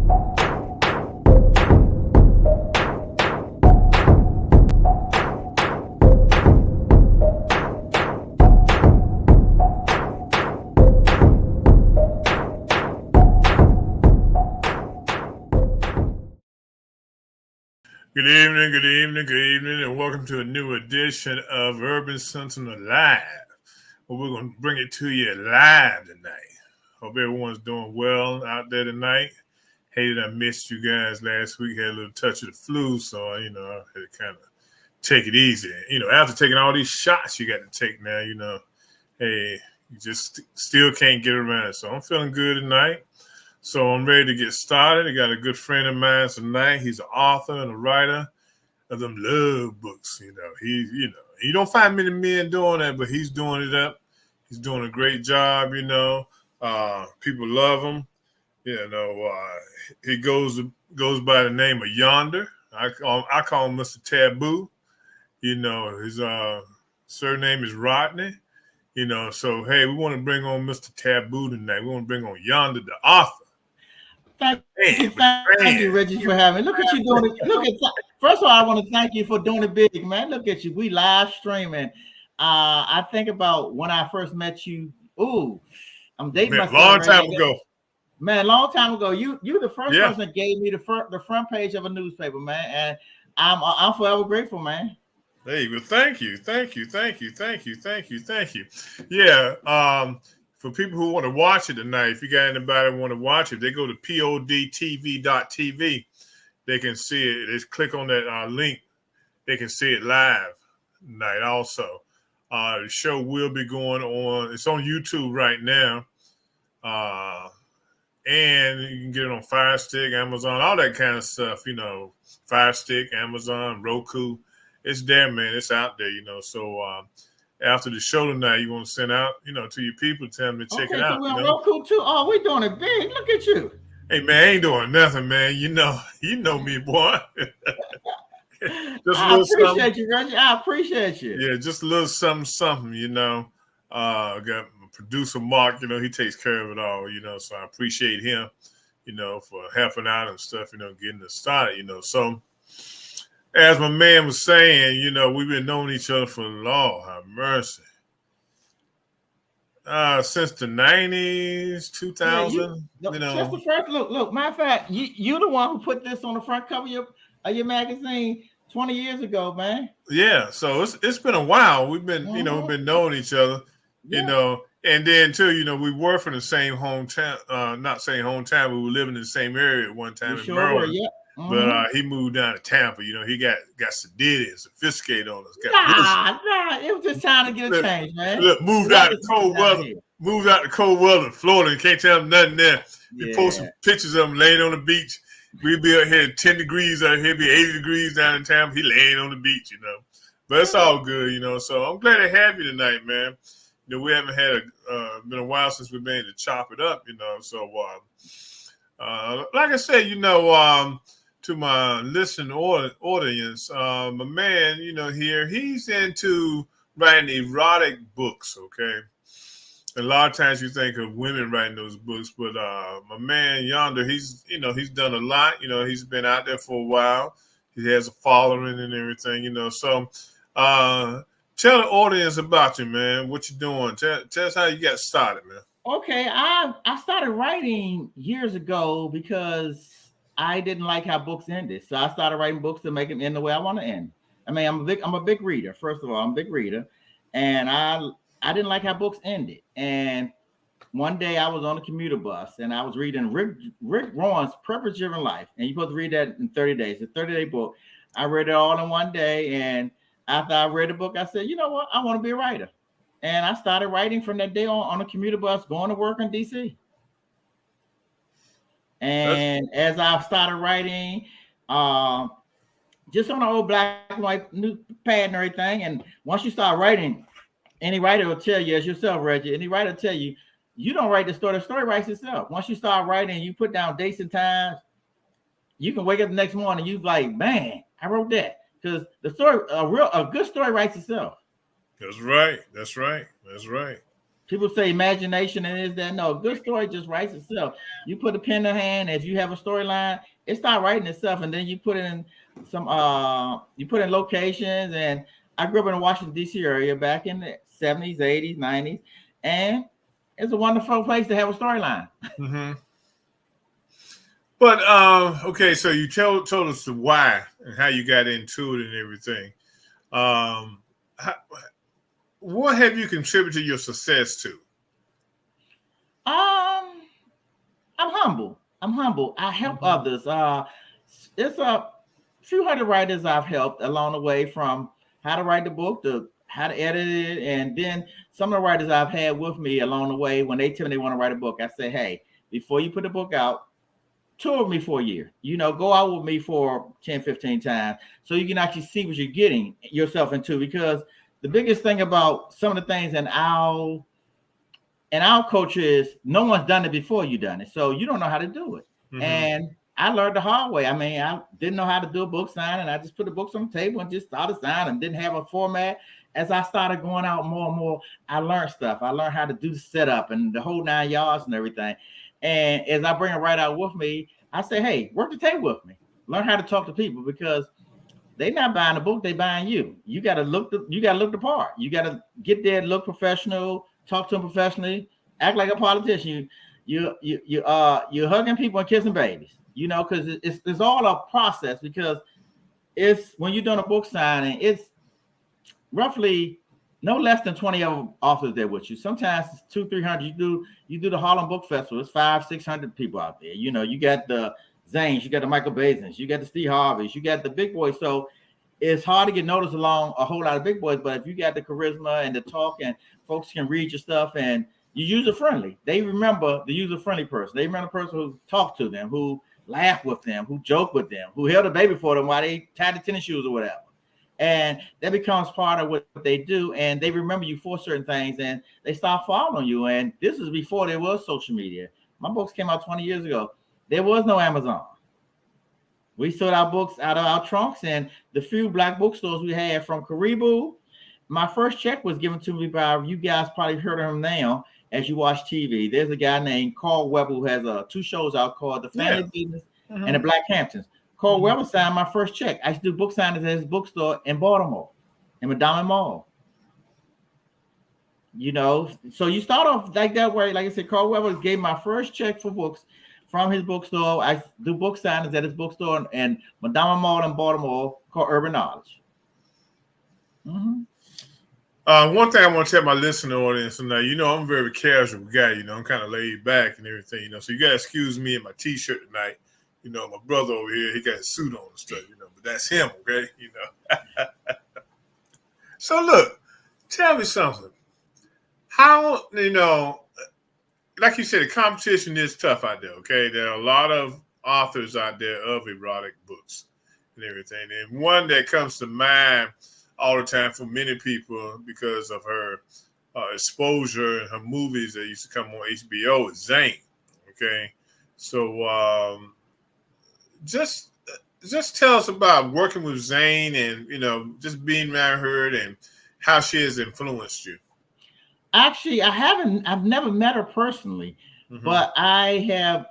Good evening, and welcome to a new edition of Urban Sentinel Live. Well, we're going to bring it to you live tonight. Hope everyone's doing well out there tonight. Hated I missed you guys last week. Had a little touch of the flu, so, I had to kind of take it easy. After taking all these shots you got to take now, hey, you just still can't get around it. So I'm feeling good tonight. So I'm ready to get started. I got a good friend of mine tonight. He's an author and a writer of them love books. You don't find many men doing that, but he's doing it up. He's doing a great job. People love him. He goes by the name of Yonder. I call him Mr. Taboo. His surname is Rodney. So hey, we want to bring on Mr. Taboo tonight. We want to bring on Yonder, the author. Thank you, Reggie, for having me. Look at you doing it. First of all, I want to thank you for doing it big, man. Look at you. We live streaming. I think about when I first met you. Ooh, I'm dating myself. Long time ago. Man, long time ago. You the first person that gave me the front page of a newspaper, man. And I'm forever grateful, man. There you go. Thank you. Yeah. For people who want to watch it tonight, if you got anybody who want to watch it, they go to podtv.tv. They can see it. They click on that link. They can see it live tonight also. The show will be going on. It's on YouTube right now. And you can get it on Fire Stick, Amazon, all that kind of stuff. Fire Stick, Amazon, Roku. It's there, man. It's out there, So after the show tonight, you want to send out, to your people, tell them to check it out. So we're on Roku too. Oh, we're doing it big. Look at you. Hey, man, I ain't doing nothing, man. You know me, boy. I appreciate you, Reggie. I appreciate you. Yeah, just a little something, got my producer, Mark, he takes care of it all, so I appreciate him, for helping out and stuff, getting us started, So as my man was saying, we've been knowing each other for Lord have mercy. Since the 90s, 2000, Since the first look, matter of fact, you the one who put this on the front cover of your magazine 20 years ago, man. Yeah, so it's been a while. We've been, we've been knowing each other, and then too, we were from the same hometown, not same hometown, we were living in the same area at one time in Maryland. Yeah. But he moved down to Tampa. He got sedated and sophisticated on us. It was just time to get a change, man. Look, moved out to cold weather, Florida. You can't tell him nothing there. We posted pictures of him laying on the beach. We'd be out here 10 degrees out here, be 80 degrees down in Tampa. He laying on the beach, But it's all good, So I'm glad to have you tonight, man. We haven't had been a while since we've been able to chop it up, So like I said, to my listening audience, my man, here, he's into writing erotic books, okay? A lot of times you think of women writing those books, but my man Yonder, he's done a lot. He's been out there for a while. He has a following and everything, So tell the audience about you, man. What you doing? Tell us how you got started, man. Okay, I started writing years ago because I didn't like how books ended. So I started writing books to make them end the way I want to end. I mean, I'm a big reader. First of all, I'm a big reader. And I didn't like how books ended. And one day I was on a commuter bus and I was reading Rick Warren's Purpose-Driven Life. And you're supposed to read that in 30 days. It's a 30-day book. I read it all in one day. And after I read the book, I said, you know what? I want to be a writer. And I started writing from that day on a commuter bus going to work in D.C. And as I started writing, just on an old black and white new pad and everything. And once you start writing, any writer will tell you, as yourself, Reggie, any writer will tell you, you don't write the story writes itself. Once you start writing, you put down dates and times, you can wake up the next morning, you like, man, I wrote that. Because a good story writes itself. That's right. People say imagination and is that no, a good story just writes itself. You put a pen in hand, if you have a storyline, it start writing itself, and then you put in locations. And I grew up in the Washington D.C. area back in the 70s, 80s, 90s, and it's a wonderful place to have a storyline. Mm-hmm. But okay, so you told us the why and how you got into it and everything. What have you contributed your success to? I'm humble. I help others. It's a few hundred writers I've helped along the way, from how to write the book to how to edit it. And then some of the writers I've had with me along the way, when they tell me they want to write a book, I say, hey, before you put the book out, tour with me for a year. Go out with me for 10, 15 times so you can actually see what you're getting yourself into. Because the biggest thing about some of the things in our culture is no one's done it before you done it. So you don't know how to do it. Mm-hmm. And I learned the hard way. I mean, I didn't know how to do a book signing. I just put the books on the table and just started signing. Didn't have a format. As I started going out more and more, I learned stuff. I learned how to do the setup and the whole 9 yards and everything. And as I bring it right out with me, I say, hey, work the table with me. Learn how to talk to people, because they're not buying the book, they buying you. You gotta look the part. You gotta get there, look professional, talk to them professionally, act like a politician. You're hugging people and kissing babies, because it's all a process. Because it's when you're doing a book signing, it's roughly no less than 20 other authors there with you. Sometimes it's 200-300. You do the Harlem Book Festival. It's 500-600 people out there. You got the Zanes, you got the Michael Bazins, you got the Steve Harveys, you got the big boys. So it's hard to get noticed along a whole lot of big boys. But if you got the charisma and the talk, and folks can read your stuff, and you're user friendly, they remember the user friendly person. They remember the person who talked to them, who laughed with them, who joked with them, who held a baby for them while they tied the tennis shoes or whatever. And that becomes part of what they do, and they remember you for certain things, and they start following you. And this is before there was social media. My books came out 20 years ago. There was no Amazon. We sold our books out of our trunks, and the few black bookstores we had from Caribou. My first check was given to me by, you guys probably heard of him now as you watch TV. There's a guy named Carl Weber who has 2 shows out called The Family Business and The Black Hamptons. Carl Weber signed my first check. I used to do book signings at his bookstore in Baltimore, in Madonna Mall. So you start off like that way. Like I said, Carl Weber gave my first check for books from his bookstore. I do book signings at his bookstore in Madonna Mall in Baltimore called Urban Knowledge. Mm-hmm. One thing I want to tell my listening audience, and I'm a very casual guy. I'm kind of laid back and everything. So you gotta excuse me in my T-shirt tonight. My brother over here, he got a suit on and stuff, but that's him, okay? So look, tell me something. How, like you said, the competition is tough out there, okay? There are a lot of authors out there of erotic books and everything. And one that comes to mind all the time for many people because of her exposure and her movies that used to come on HBO is Zane, okay? So, just tell us about working with Zane and just being around her and how she has influenced you. Actually, I've never met her personally, but I have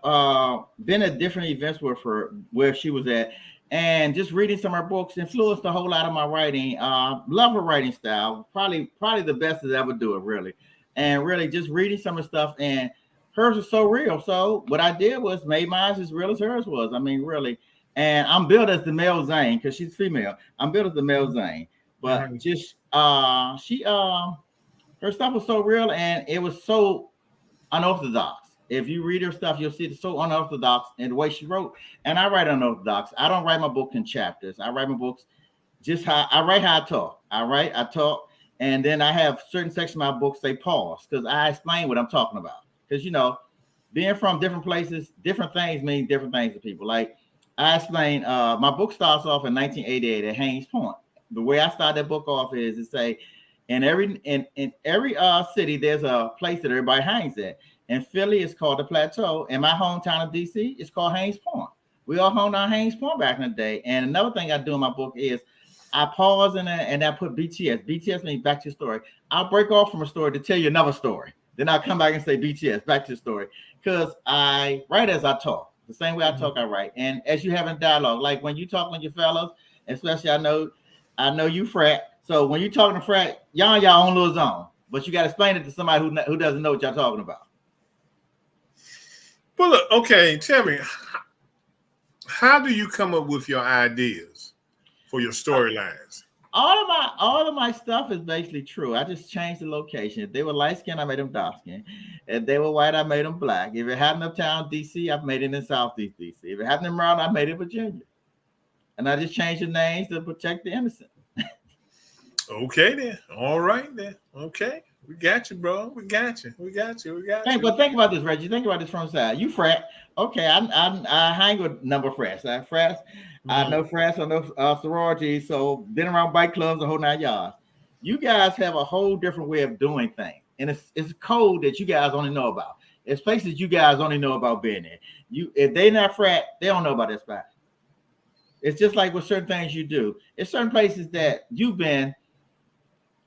been at different events with her where she was at, and just reading some of her books influenced a whole lot of my writing. Love her writing style, probably the best to ever do it, really. And really just reading some of the stuff, and hers is so real. So what I did was made mine as real as hers was. I mean, really. And I'm built as the male Zane because she's female. I'm built as the male Zane. But just her stuff was so real, and it was so unorthodox. If you read her stuff, you'll see it's so unorthodox in the way she wrote. And I write unorthodox. I don't write my book in chapters. I write my books just how I talk. I talk, and then I have certain sections of my books say pause because I explain what I'm talking about. Because, being from different places, different things mean different things to people. Like I explained, my book starts off in 1988 at Haynes Point. The way I start that book off is to say, in every city, there's a place that everybody hangs at. In Philly, it's called the Plateau. In my hometown of DC, it's called Haynes Point. We all hung on Haynes Point back in the day. And another thing I do in my book is I pause and I put BTS. BTS means back to your story. I'll break off from a story to tell you another story. Then I'll come back and say BTS. Back to the story. Because I write as I talk. The same way I talk, I write. And as you have in dialogue, like when you talk with your fellows, especially I know you frat. So when you talking to frat, y'all in y'all own little zone. But you got to explain it to somebody who doesn't know what y'all talking about. Well, look, okay, tell me, how do you come up with your ideas for your storylines? All of my stuff is basically true. I just changed the location. If they were light skinned, I made them dark skinned. If they were white, I made them black. If it happened uptown DC, I've made it in Southeast DC. If it happened in Maryland, I made it Virginia. And I just changed the names to protect the innocent. Okay then. All right then. Okay. We got you, bro. We got you. But think about this, Reggie. Think about this from the side. You frat. Okay, I hang with number frats. I know frats, I know sororities. So been around bike clubs, the whole 9 yards. You guys have a whole different way of doing things, and it's code that you guys only know about. It's places you guys only know about being in. If they not frat, they don't know about that spot. It's just like with certain things you do. It's certain places that you've been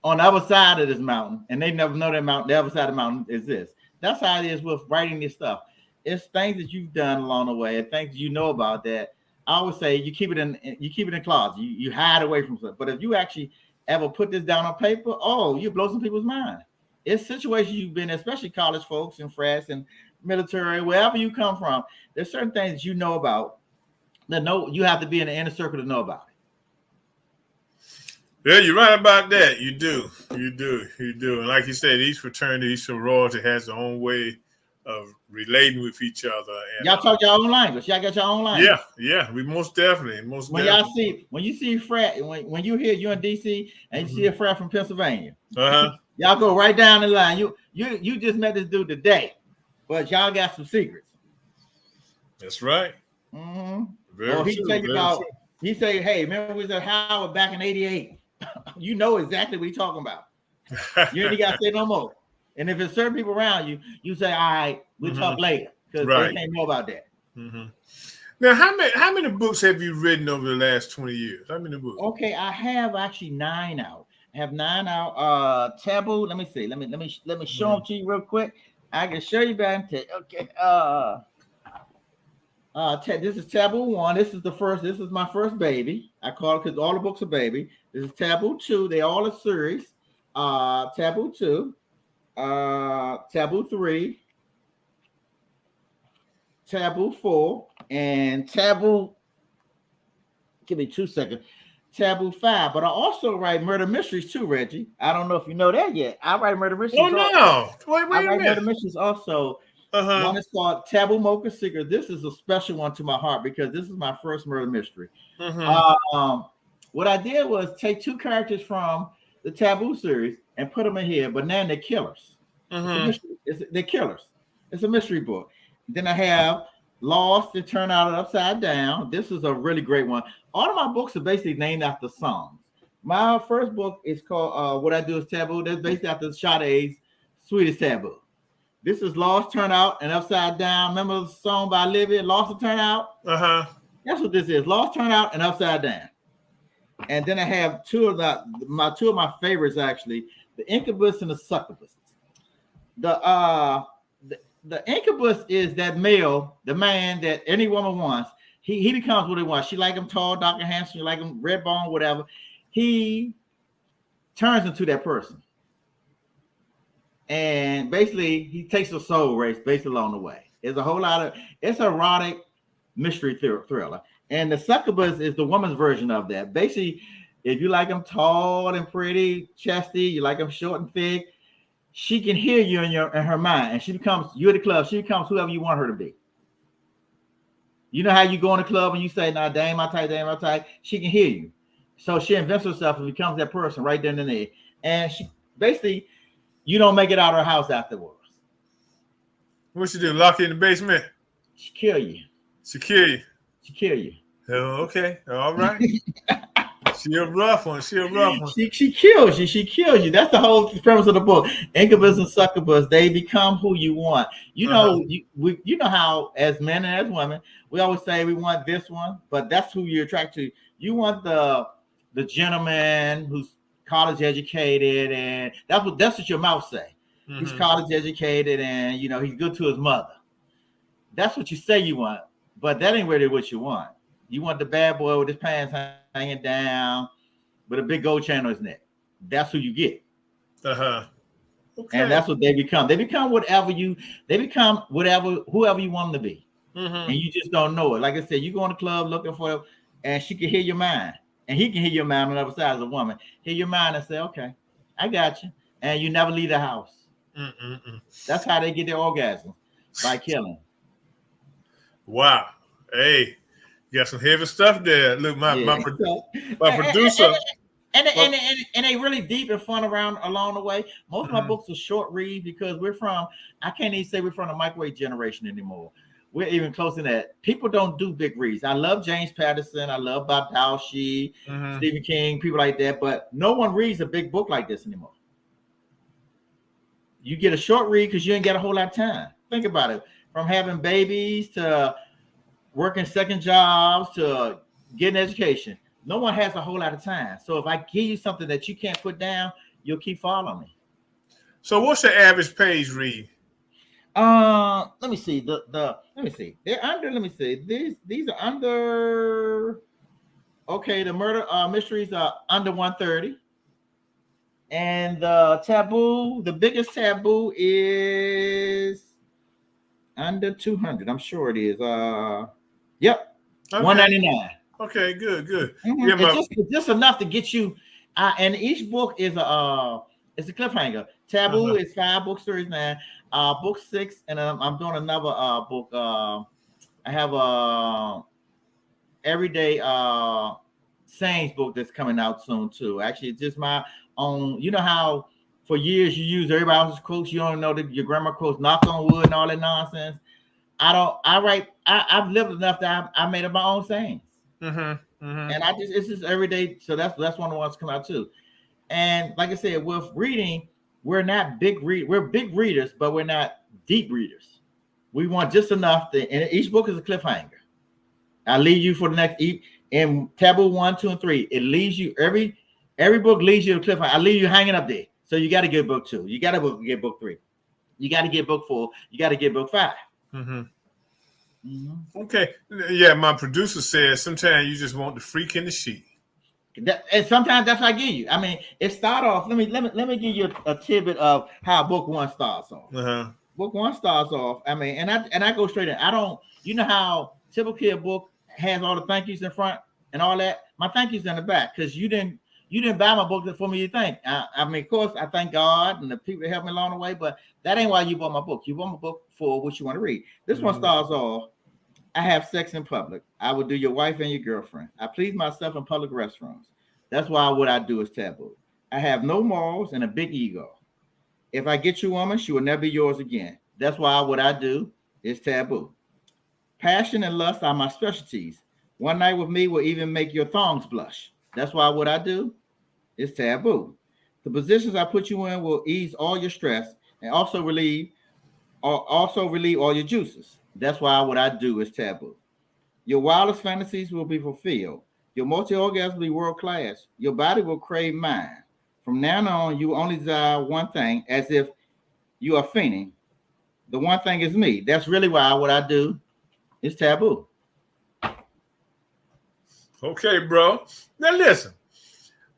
on the other side of this mountain, and they never know that mountain. The other side of the mountain exists. That's how it is with writing this stuff. It's things that you've done along the way, and things you know about that. I always say you keep it in closet. You hide away from stuff. But if you actually ever put this down on paper, you blow some people's mind. It's situations you've been in, especially college folks and frats and military, wherever you come from. There's certain things you know about that you have to be in the inner circle to know about it. Yeah, you're right about that. You do. And like you said, each fraternity, each sorority has their own way of relating with each other. And, y'all talk your own language. Y'all got your own language. Yeah. We most definitely. When you see frat, when you hear you're in DC and you see a frat from Pennsylvania, y'all go right down the line. You just met this dude today, but y'all got some secrets. That's right. He say, hey, remember we was at Howard back in '88. You know exactly what he's talking about. You ain't got to say no more. And if there's certain people around you, you say, all right, we'll talk later. Because they can't know about that. Now, how many books have you written over the last 20 years? How many books? Okay, I have actually 9 out. I have 9 out. Taboo. Let me see. Let me show them to you real quick. I can show you back. Okay. This is Taboo 1. This is my first baby. I call it because all the books are baby. This is Taboo 2. They all a series. Taboo 2. Taboo 3. Taboo 4. And Taboo. Give me 2 seconds. Taboo 5. But I also write murder mysteries too, Reggie. I don't know if you know that yet. I write murder mysteries. Oh no! Wait a minute. I write murder mysteries also. One is called Taboo Mocha Secret. This is a special one to my heart because this is my first murder mystery. What I did was take 2 characters from the Taboo series and put them in here, but now they're killers. They're killers. It's a mystery book. Then I have Lost to Turn Out Upside Down. This is a really great one. All of my books are basically named after songs. My first book is called What I Do Is Taboo. That's based after Sade's Sweetest Taboo. This is Lost, Turn Out, and Upside Down. Remember the song by Olivia, Lost to Turn Out? That's what this is. Lost, Turn Out, and Upside Down. And then I have two of my favorites, actually, the Incubus and the Succubus. The Incubus is that male, the man that any woman wants. He becomes what he wants. She like him tall, dark, and handsome. She like him red bone, whatever. He turns into that person. And basically, he takes a soul race based along the way. It's a whole lot of, it's erotic mystery thriller. And the Succubus is the woman's version of that. Basically, if you like them tall and pretty, chesty, you like them short and thick, she can hear you in her mind. And she becomes, you're at the club, she becomes whoever you want her to be. You know how you go in the club and you say, nah, that ain't my type. She can hear you. So she invents herself and becomes that person right there in the there. And she basically, you don't make it out of her house afterwards. What she do? Lock you in the basement? She kill you. She kill you. Oh, okay. All right. She a rough one. She kills you. She kills you. That's the whole premise of the book. Incubus and succubus, they become who you want. You know, you know how as men and as women, we always say we want this one, but that's who you're attracted to. You want the gentleman who's college educated, and that's what your mouth say. He's college educated, and he's good to his mother. That's what you say you want, but that ain't really what you want. You want the bad boy with his pants hanging down, with a big gold chain on his neck. That's who you get. Okay. And that's what they become. They become whoever you want them to be. And you just don't know it. Like I said, you go in the club looking for it, and she can hear your mind, and he can hear your mind on the other side as a woman. Hear your mind and say, "Okay, I got you," and you never leave the house. That's how they get their orgasm, by killing. Wow. Hey, you got some heavy stuff there. Look, my producer. And they really deep and fun along the way. Most of my books are short reads because I can't even say we're from the microwave generation anymore. We're even closer to that. People don't do big reads. I love James Patterson. I love Bob Dowsey, Stephen King, people like that. But no one reads a big book like this anymore. You get a short read because you ain't got a whole lot of time. Think about it. From having babies to working second jobs to getting education. No one has a whole lot of time. So if I give you something that you can't put down, you'll keep following me. So what's your average page read? Let me see. Let me see. They're under. Let me see. These are under. Okay, the murder mysteries are under 130, and the biggest taboo is under 200. I'm sure it is. Yep, okay. 199. Okay, good. It's just enough to get you. And each book is it's a cliffhanger. Taboo is 5 book series now. Book 6, and I'm doing another book. I have a everyday sayings book that's coming out soon too. Actually, it's just my own. You know how for years you use everybody else's quotes. You don't know your grandma quotes, knock on wood, and all that nonsense. I've lived enough that I made up my own sayings. And it's just every day. So that's one of the ones come out too. And like I said, with reading, we're not we're big readers, but we're not deep readers. We want just enough and each book is a cliffhanger. I leave you for the next in taboo 1, 2, and 3. It leaves you every book leaves you to cliffhanger. I leave you hanging up there. So you got to get book 2. You got to get book 3. You got to get book 4. You got to get book 5. Okay. Yeah, my producer says sometimes you just want the freak in the sheet. And sometimes that's what I give you. I mean, it start off. Let me give you a tidbit of how book 1 starts off. Book 1 starts off. I mean, and I go straight in. I don't. You know how typically a book has all the thank yous in front and all that. My thank yous in the back because you didn't buy my book for me to thank. I mean, of course, I thank God and the people that helped me along the way, but that ain't why you bought my book. You bought my book for what you want to read. This one starts off. I have sex in public. I would do your wife and your girlfriend. I please myself in public restrooms. That's why what I do is taboo. I have no morals and a big ego. If I get you, woman, she will never be yours again. That's why what I do is taboo. Passion and lust are my specialties. One night with me will even make your thongs blush. That's why what I do is taboo. The positions I put you in will ease all your stress and also relieve all your juices. That's why what I do is taboo. Your wildest fantasies will be fulfilled. Your multi-orgasm will be world-class. Your body will crave mine. From now on, you only desire one thing, as if you are fainting. The one thing is me. That's really why what I do is taboo. Okay, bro. Now listen.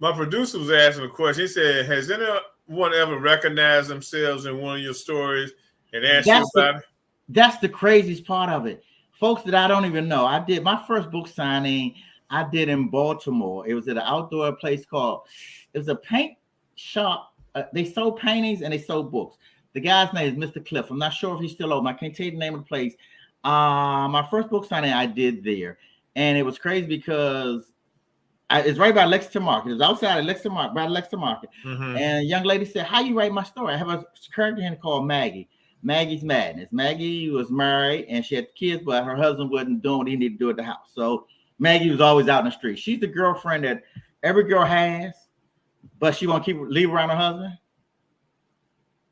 My producer was asking a question. He said, has anyone ever recognized themselves in one of your stories and asked you about it? That's the craziest part of it. Folks that I don't even know. I did my first book signing I did in Baltimore. It was at an outdoor place it was a paint shop. They sold paintings and they sold books. The guy's name is Mr. Cliff. I'm not sure if he's still open. I can't tell you the name of the place. My first book signing I did there. And it was crazy because it's right by Lexington Market. It was outside of Lexington Market, by Lexington Market. And a young lady said, how you write my story? I have a character here called Maggie. Maggie's Madness. Maggie was married and she had kids, but her husband wasn't doing what he needed to do at the house. So Maggie was always out in the street. She's the girlfriend that every girl has, but she won't leave around her husband.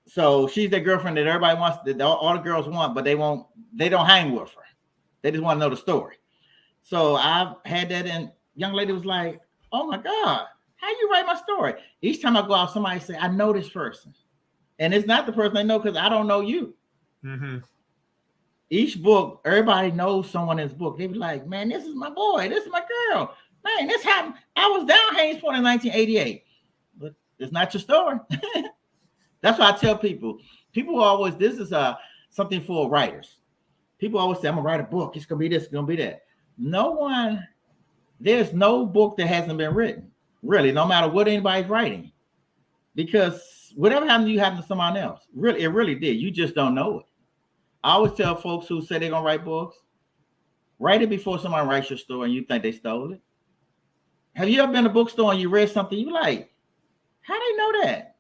So she's that girlfriend that everybody wants, that all the girls want, but they don't hang with her. They just want to know the story. So I've had that, and young lady was like, oh my God, how you write my story? Each time I go out, somebody say, I know this person. And it's not the person they know because I don't know you. Mm-hmm. Each book, everybody knows someone in this book. They be like, man, this is my boy. This is my girl. Man, this happened. I was down Haynes Point in 1988. But it's not your story. That's why I tell people. People always, this is something for writers. People always say, I'm going to write a book. It's going to be this, it's going to be that. There's no book that hasn't been written. Really, no matter what anybody's writing. Because whatever happened to you happened to someone else. Really, it really did. You just don't know it. I always tell folks who say they're going to write books, write it before someone writes your story and you think they stole it. Have you ever been to a bookstore and you read something, you like, how they know that?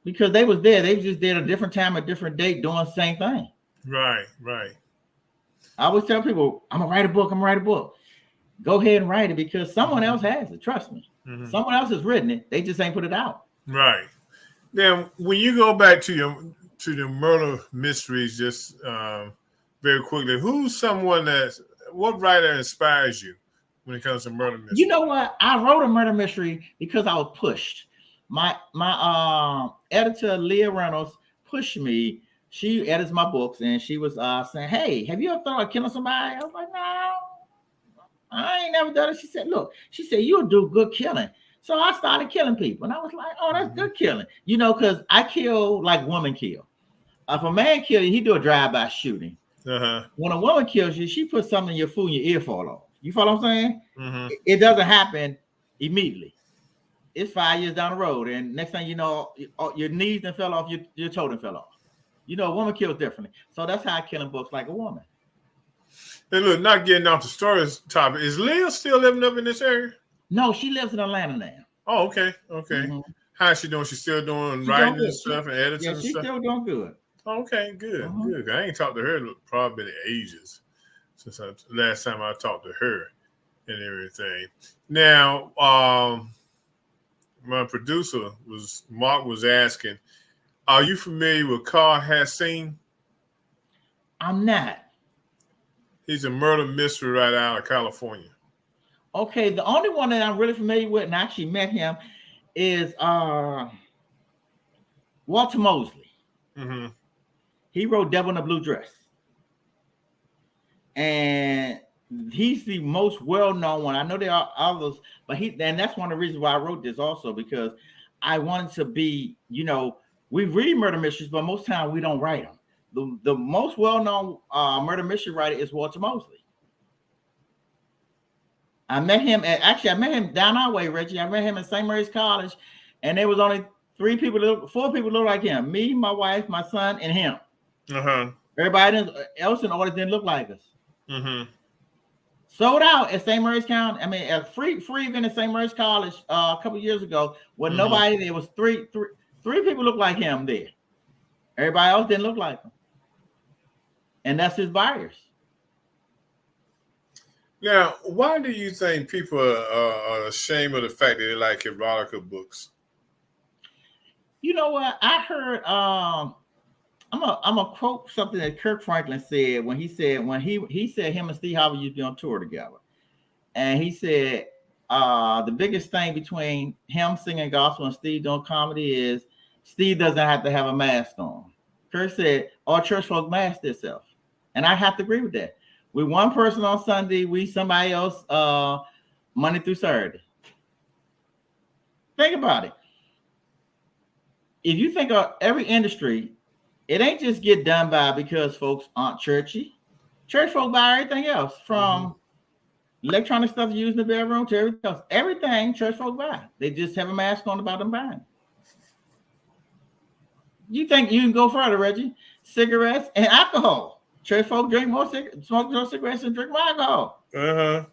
Because they was there. They just did a different time, a different date, doing the same thing. Right. I always tell people, I'm going to write a book. Go ahead and write it because someone else has it. Trust me. Mm-hmm. Someone else has written it. They just ain't put it out. Right. Now, when you go back to the murder mysteries, just very quickly, what writer inspires you when it comes to murder mysteries? You know what? I wrote a murder mystery because I was pushed. My editor, Leah Reynolds, pushed me. She edits my books, and she was saying, hey, have you ever thought of killing somebody? I was like, no, I ain't never done it. She said, look, you'll do good killing. So I started killing people, and I was like, oh, that's good killing. You know, because I kill like women kill. If a man kills you, he do a drive-by shooting. Uh-huh. When a woman kills you, she puts something in your food and your ear fall off. You follow what I'm saying? Mm-hmm. It doesn't happen immediately. It's 5 years down the road, and next thing you know, your knees done fell off, your toe done fell off. You know, a woman kills differently. So that's how I kill in books like a woman. And look, not getting off the stories topic, is Leah still living up in this area? No, she lives in Atlanta now. Oh, okay. Mm-hmm. How's she doing? She's still doing writing and stuff and editing and stuff? Yeah, she's still doing good. Okay, good, good. I ain't talked to her probably in ages since last time I talked to her and everything. Now, my producer Mark was asking, are you familiar with Carl Hassan? I'm not. He's a murder mystery writer out of California. Okay, the only one that I'm really familiar with and I actually met him is Walter Mosley. Mm-hmm. He wrote Devil in a Blue Dress. And he's the most well-known one. I know there are others, but and that's one of the reasons why I wrote this also, because I wanted to be, you know, we read murder mysteries, but most times we don't write them. The most well-known murder mystery writer is Walter Mosley. I met him down our way, Reggie. I met him at St. Mary's College, and there was only 4 people look like him. Me, my wife, my son, and him. Uh-huh. Everybody else in the audience didn't look like us. Mm-hmm. Sold out at St. Mary's County. I mean, a free event at St. Mary's College a couple of years ago when nobody there was three people looked like him there. Everybody else didn't look like him. And that's his buyers. Now, why do you think people are ashamed of the fact that they like erotica books? You know what? I heard I'm gonna quote something that Kirk Franklin said when he said him and Steve Harvey used to be on tour together. And he said the biggest thing between him singing gospel and Steve doing comedy is Steve doesn't have to have a mask on. Kirk said all church folk mask themselves. And I have to agree with that. We one person on Sunday, we somebody else Monday through Saturday. Think about it. If you think of every industry, it ain't just get done by because folks aren't churchy. Church folk buy everything else, from electronic stuff used in the bedroom to everything else. Everything church folk buy. They just have a mask on about them buying. You think you can go further, Reggie? Cigarettes and alcohol. Church folk smoke more cigarettes and drink more alcohol. Uh-huh.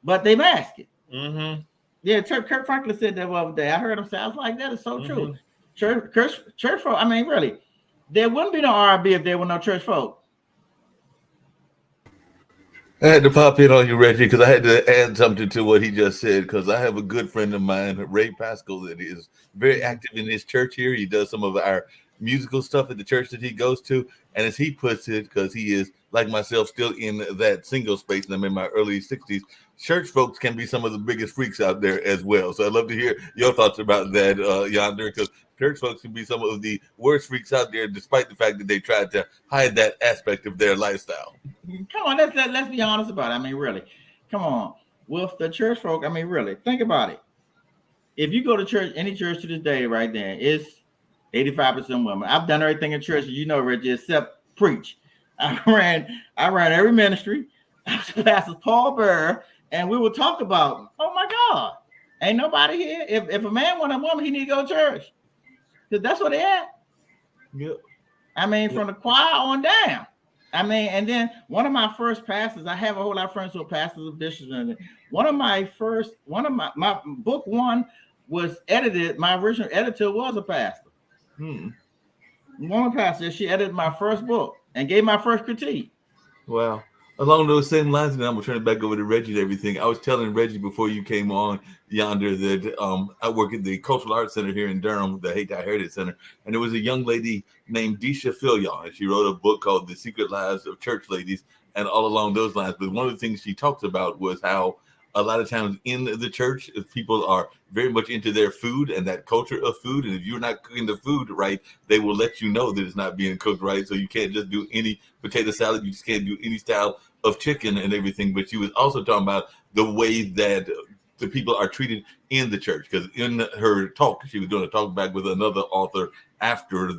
But they mask it. Mm-hmm. Yeah, Kirk Franklin said that the other day. I heard him say, I was like, that is so true. Church folk, I mean, really, there wouldn't be no R&B if there were no church folk. I had to pop in on you, Reggie, because I had to add something to what he just said, because I have a good friend of mine, Ray Pascal, that is very active in his church here. He does some of our musical stuff at the church that he goes to. And as he puts it, because he is, like myself, still in that single space, and I'm in my early 60s, church folks can be some of the biggest freaks out there as well. So I'd love to hear your thoughts about that, Yonder, because church folks can be some of the worst freaks out there, despite the fact that they tried to hide that aspect of their lifestyle. Come on, let's be honest about it. I mean, really, come on. With the church folk, I mean, really, think about it. If you go to church, any church to this day, right there, it's 85% women. I've done everything in church, you know, Reggie, except preach. I ran every ministry. I was Pastor Paul Burr, and we would talk about, oh my God, ain't nobody here. If a man want a woman, he need to go to church. Because that's what they at. Yep. I mean, from the choir on down. I mean, and then one of my first pastors, I have a whole lot of friends who are pastors and bishops. And one of my book one was edited. My original editor was a pastor. One of the pastors, she edited my first book and gave my first critique. Wow. Along those same lines, and I'm gonna turn it back over to Reggie and everything. I was telling Reggie before you came on yonder that I work at the Cultural Arts Center here in Durham, the Hayti Heritage Center, and there was a young lady named Deisha Filion, and she wrote a book called The Secret Lives of Church Ladies, and all along those lines. But one of the things she talks about was how a lot of times in the church, people are very much into their food and that culture of food. And if you're not cooking the food right, they will let you know that it's not being cooked right. So you can't just do any potato salad. You just can't do any style of chicken and everything. But she was also talking about the way that the people are treated in the church. Because in her talk, she was doing a talk back with another author after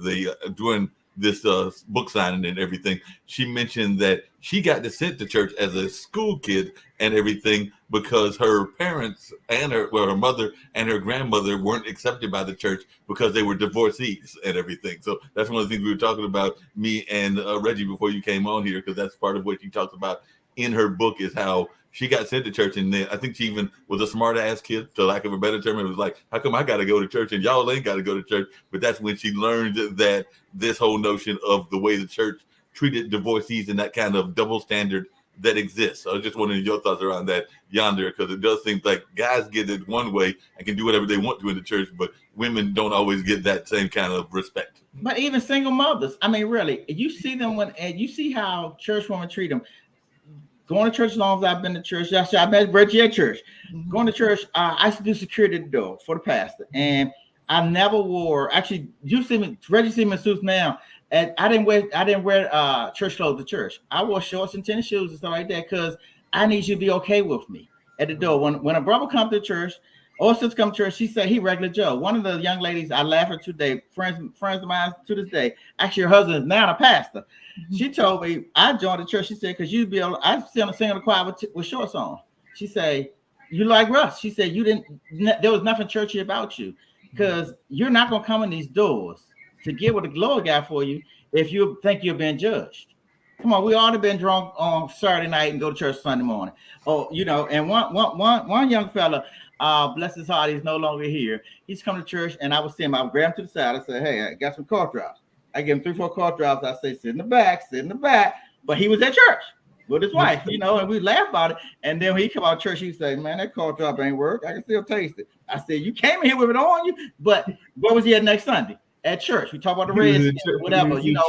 during this book signing and everything. She mentioned that she got sent to church as a school kid and everything because her parents and her mother and her grandmother weren't accepted by the church because they were divorcees and everything. So that's one of the things we were talking about, me and Reggie, before you came on here, because that's part of what she talks about in her book is how she got sent to church, and then I think she even was a smart ass kid, for lack of a better term. It was like, how come I got to go to church and y'all ain't got to go to church? But that's when she learned that this whole notion of the way the church treated divorcees and that kind of double standard that exists. So I was just wondering your thoughts around that yonder, because it does seem like guys get it one way and can do whatever they want to in the church, but women don't always get that same kind of respect. But even single mothers, I mean, really, you see them and you see how church women treat them. Going to church as long as I've been to church. I met Reggie at church. Going to church, I used to do security at the door for the pastor. And I never wore, actually, you see me, Reggie see me in suits now. And I didn't wear church clothes to church. I wore shorts and tennis shoes and stuff like that because I need you to be okay with me at the door. When a brother comes to church or sister come to church, she said he regular Joe. One of the young ladies I laugh at today, friends of mine to this day. Actually, her husband is now a pastor. She told me I joined the church. She said because you'd be able, I sing in the choir with shorts on. She said you like Russ. She said there was nothing churchy about you because you're not gonna come in these doors to get what the glory got for you if you think you're being judged. Come on, we all have been drunk on Saturday night and go to church Sunday morning. Oh, you know, and one young fella, bless his heart, he's no longer here. He's come to church, and I was seeing him. I grabbed him to the side. I said, "Hey, I got some cough drops." I give him 3-4 cough drops. I say, sit in the back. But he was at church with his wife, you know, and we laughed about it. And then when he come out of church, he said, "Man, that cough drop ain't work. I can still taste it." I said, "You came in here with it on you, but where was he at next Sunday?" At church. We talk about the Reds, whatever, you know.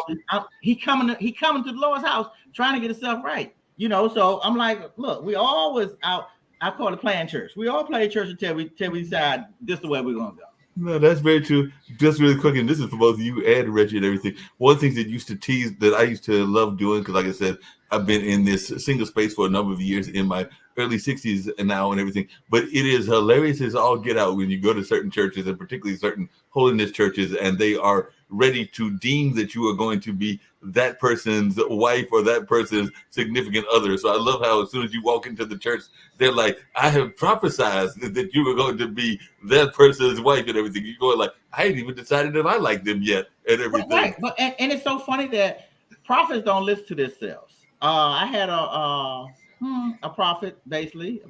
He coming to the Lord's house trying to get himself right, you know. So I'm like, look, we always out. I call it playing church. We all play church until we decide this is the way we're gonna go. No, that's very true. Just really quick, and this is for both you and Reggie and everything. One thing that used to tease that I used to love doing, because like I said, I've been in this single space for a number of years in my early 60s and now and everything. But it is hilarious as all get out when you go to certain churches, and particularly certain holiness churches, and they are ready to deem that you are going to be that person's wife or that person's significant other. So I love how as soon as you walk into the church, they're like, "I have prophesied that you were going to be that person's wife," and everything. You go like, "I ain't even decided if I like them yet," and everything. Right. But and it's so funny that prophets don't listen to themselves. I had a prophet basically.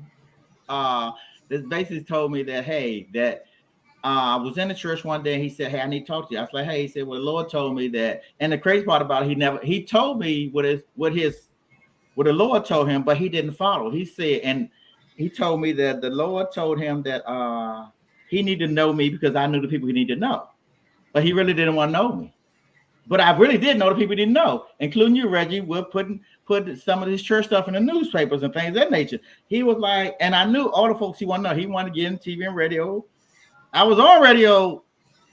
This basically told me that, hey, that I was in the church one day and he said, "Hey, I need to talk to you." I was like, "Hey," he said, "Well, the Lord told me that." And the crazy part about it, he told me what the Lord told him, but he didn't follow. He said, and he told me that the Lord told him that he needed to know me because I knew the people he needed to know. But he really didn't want to know me. But I really did know the people he didn't know, including you, Reggie. We're put some of this church stuff in the newspapers and things of that nature. He was like, and I knew all the folks he wanted to know. He wanted to get in TV and radio. I was on radio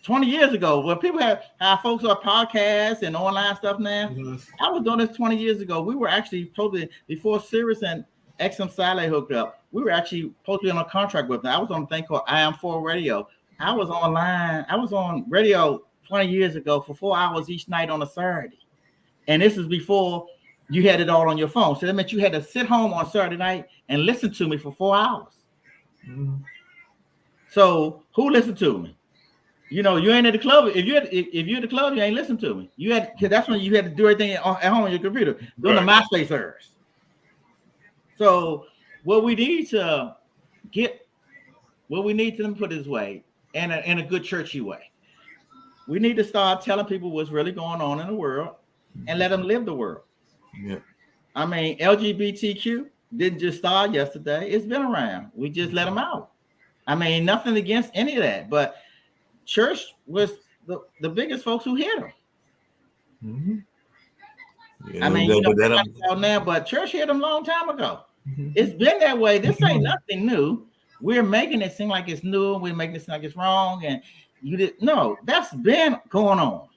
20 years ago, when people have folks on podcasts and online stuff now. I was doing this 20 years ago. We were actually totally before Sirius and XM Satellite hooked up. We were actually supposed to be on a contract with them. I was on a thing called IM4 Radio. I was online. I was on radio 20 years ago for 4 hours each night on a Saturday. And this is before you had it all on your phone. So that meant you had to sit home on Saturday night and listen to me for 4 hours. So who listened to me? You know, you ain't at the club. If you're at the club, you ain't listen to me. You had, because that's when you had to do everything at home on your computer, doing the MySpace errors. So what we need to get, what we need to, let me put it this way, in a good churchy way, we need to start telling people what's really going on in the world and let them live the world. Yeah. I mean, LGBTQ didn't just start yesterday. It's been around. We just let them out. I mean, nothing against any of that, but church was the biggest folks who hit them. Yeah, I mean, you know, now, but church hit them a long time ago. It's been that way. This ain't nothing new. We're making it seem like it's new. We're making it seem like it's wrong. And you didn't. No, that's been going on.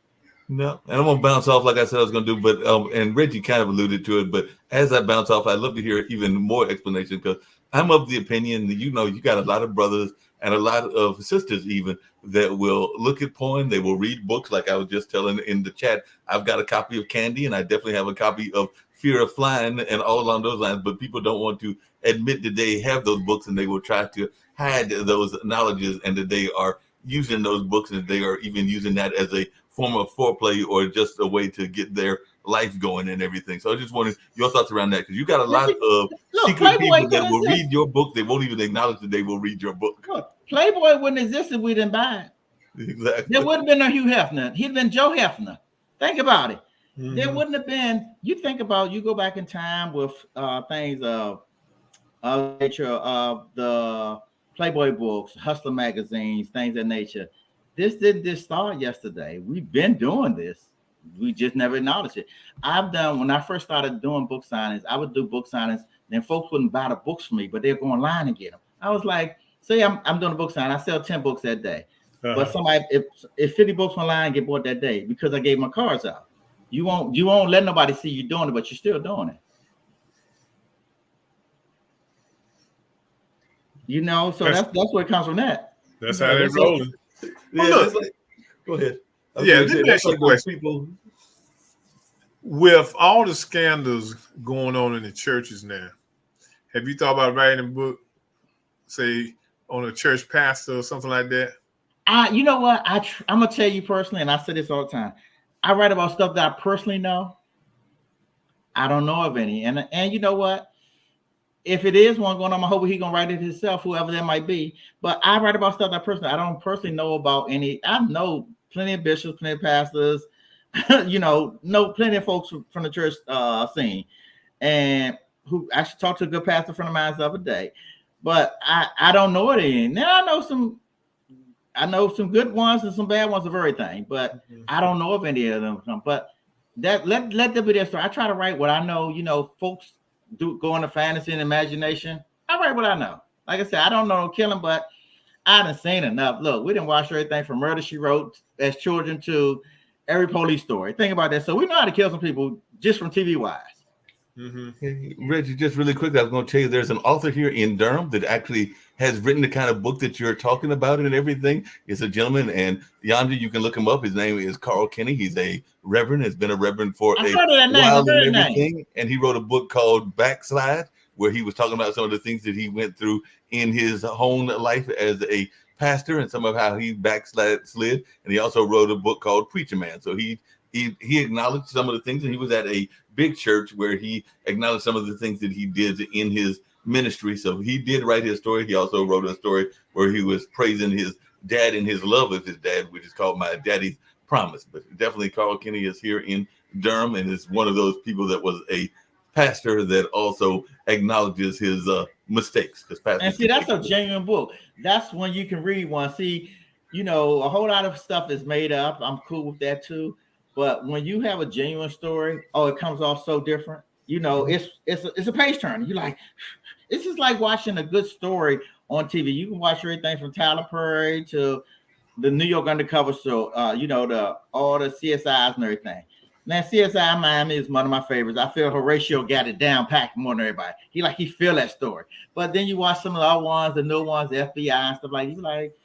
No, and I'm gonna bounce off like I said I was gonna do, but and Reggie kind of alluded to it. But as I bounce off, I'd love to hear even more explanation because I'm of the opinion that you got a lot of brothers and a lot of sisters even that will look at porn. They will read books, like I was just telling in the chat. I've got a copy of Candy, and I definitely have a copy of Fear of Flying, and all along those lines. But people don't want to admit that they have those books, and they will try to hide those knowledges, and that they are using those books, and they are even using that as a form of foreplay or just a way to get their life going and everything. So I just wanted your thoughts around that, because you got a lot of secret people that will read your book. They won't even acknowledge that they will read your book. Look, Playboy wouldn't exist if we didn't buy it. Exactly. There wouldn't have been no Hugh Hefner. He'd been Joe Hefner. Think about it. There wouldn't have been. You think about, you go back in time with things of nature of the Playboy books, Hustler magazines, things of nature. This didn't just start yesterday. We've been doing this. We just never acknowledged it. When I first started doing book signings, I would do book signings, then folks wouldn't buy the books for me, but they'd go online and get them. I was like, say I'm doing a book signing, I sell 10 books that day. But somebody, if 50 books online get bought that day, because I gave my cards out. You won't let nobody see you doing it, but you're still doing it. You know, so that's where it comes from that. That's how they're rolling. Yeah, go ahead. That's like those people. With all the scandals going on in the churches now, have you thought about writing a book, say, on a church pastor or something like that? You know what? I'm gonna tell you personally, and I say this all the time. I write about stuff that I personally know. I don't know of any, and you know what? If it is one going on, I hope he's gonna write it himself, whoever that might be. But I write about stuff that I don't personally know about any. I know plenty of bishops, plenty of pastors, know plenty of folks from the church scene, and who actually talked to a good pastor friend of mine the other day. But I don't know it any. Now I know some good ones and some bad ones of everything, but I don't know of any of them. But that let them be their story. I try to write what I know. Folks go into fantasy and imagination. I write what I know. Like I said, I don't know no killing, but I done seen enough. Look, we didn't watch everything from Murder, She Wrote as children to every police story. Think about that. So we know how to kill some people just from TV wise. Reggie, just really quickly, I was going to tell you there's an author here in Durham that actually has written the kind of book that you're talking about and everything. It's a gentleman, and yonder you can look him up. His name is Carl Kinney. He's a reverend, has been a reverend for a while and everything. And he wrote a book called Backslide, where he was talking about some of the things that he went through in his own life as a pastor and some of how he backslid. And he also wrote a book called Preacher Man. So he acknowledged some of the things, and he was at a big church where he acknowledged some of the things that he did in his ministry. So he did write his story. He also wrote a story where he was praising his dad and his love of his dad, which is called My Daddy's Promise. But definitely Carl Kinney is here in Durham, and is one of those people that was a pastor that also acknowledges his mistakes. And see, that's a genuine book. That's when you can read one. See, a whole lot of stuff is made up. I'm cool with that too. But when you have a genuine story, it comes off so different. It's a page turner. You like, it's just like watching a good story on TV. You can watch everything from Tyler Perry to the New York Undercover show. You know, all the CSIs and everything. Man, CSI Miami is one of my favorites. I feel Horatio got it down packed more than everybody. He feel that story. But then you watch some of the other ones, the new ones, the FBI and stuff like. He's like,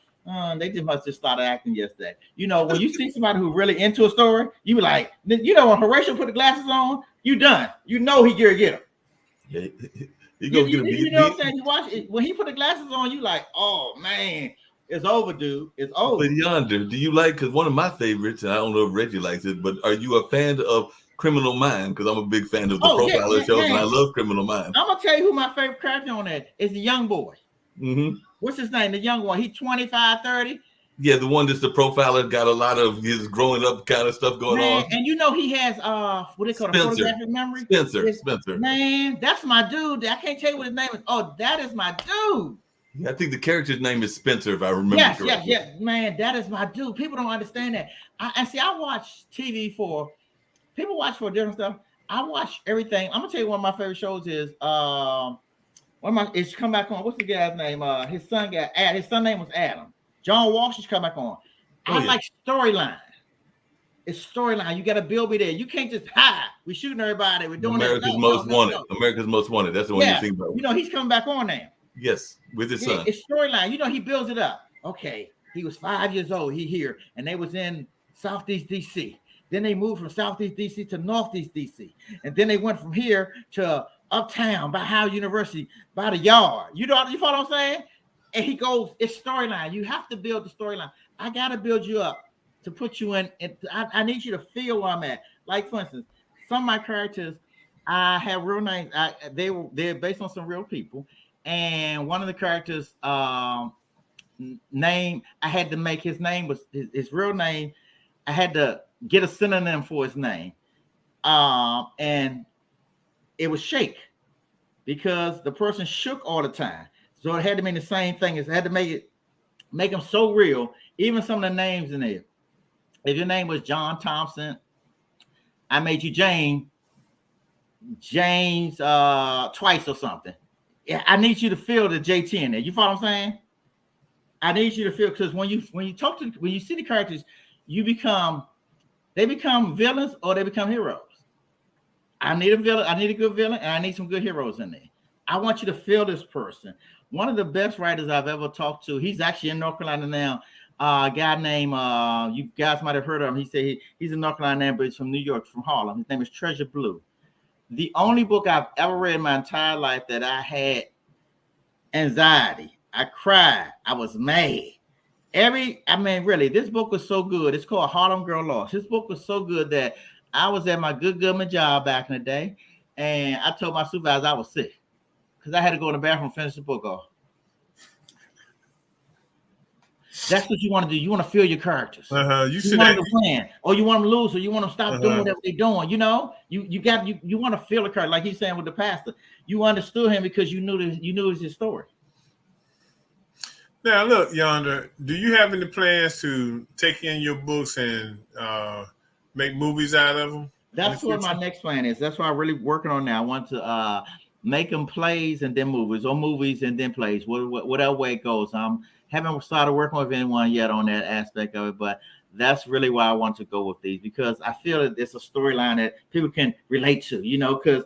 they just started acting yesterday. You know, when you see somebody who really into a story, you be like, you know, when Horatio put the glasses on, you done. You know he get him. Yeah, you know what I'm saying? You watch it when he put the glasses on, you like, oh man, it's over, dude. It's over. But Yonder, do you like? Because one of my favorites, and I don't know if Reggie likes it, but are you a fan of Criminal Minds? Because I'm a big fan of the profiler shows, and I love Criminal Minds. I'm gonna tell you who my favorite character on that is. The young boy. Mm-hmm. What's his name? The young one. He 25, 30. Yeah, the one that's the profiler, got a lot of his growing up kind of stuff going on. And you know he has what they call a photographic memory. Spencer. Man, that's my dude. I can't tell you what his name is. Oh, that is my dude. Yeah, I think the character's name is Spencer, if I remember correctly. Yes. Man, that is my dude. People don't understand that. I watch TV for people watch for different stuff. I watch everything. I'm gonna tell you one of my favorite shows is it's come back on. What's the guy's name? His son name was Adam. John Walsh has come back on. I like storyline. It's storyline. You got to build me there. You can't just hide. We're shooting everybody. We're doing America's Most Wanted. America's Most Wanted. That's the one you think about. You know, he's coming back on now. Yes, with his son. It's storyline. You know, he builds it up. Okay, he was 5 years old. He here, and they was in Southeast DC. Then they moved from Southeast DC to Northeast DC, and then they went from here to uptown by Howard University, by the yard. You follow what I'm saying? And he goes, it's storyline. You have to build the storyline. I got to build you up to put you in. I need you to feel where I'm at. Like, for instance, some of my characters, I have real names. They're based on some real people. And one of the characters' name, I had to make his name was his real name. I had to get a synonym for his name. And it was Shake because the person shook all the time. So it had to mean the same thing. It had to make them so real. Even some of the names in there. If your name was John Thompson, I made you James twice or something. Yeah, I need you to feel the JT in there. You follow what I'm saying? I need you to feel, because when you see the characters, they become villains or they become heroes. I need a villain. I need a good villain, and I need some good heroes in there. I want you to feel this person. One of the best writers I've ever talked to, he's actually in North Carolina now. A guy named, you guys might have heard of him. He said he's in North Carolina now, but he's from New York, from Harlem. His name is Treasure Blue. The only book I've ever read in my entire life that I had anxiety. I cried. I was mad. Really, this book was so good. It's called Harlem Girl Lost. This book was so good that I was at my good government job back in the day, and I told my supervisor I was sick because I had to go in the bathroom and finish the book off. That's what you want to do. You want to feel your characters. You want them to win, or you want them to lose, or you want them to stop doing whatever they're doing. You know, you want to feel the character, like he's saying with the pastor. You understood him because you knew it was his story. Now, look, Yonder, do you have any plans to take in your books and make movies out of them? That's what my next plan is. That's what I'm really working on now. I want to make them plays and then movies, or movies and then plays, whatever way it goes. Haven't started working with anyone yet on that aspect of it, but that's really why I want to go with these, because I feel that it's a storyline that people can relate to, you know, because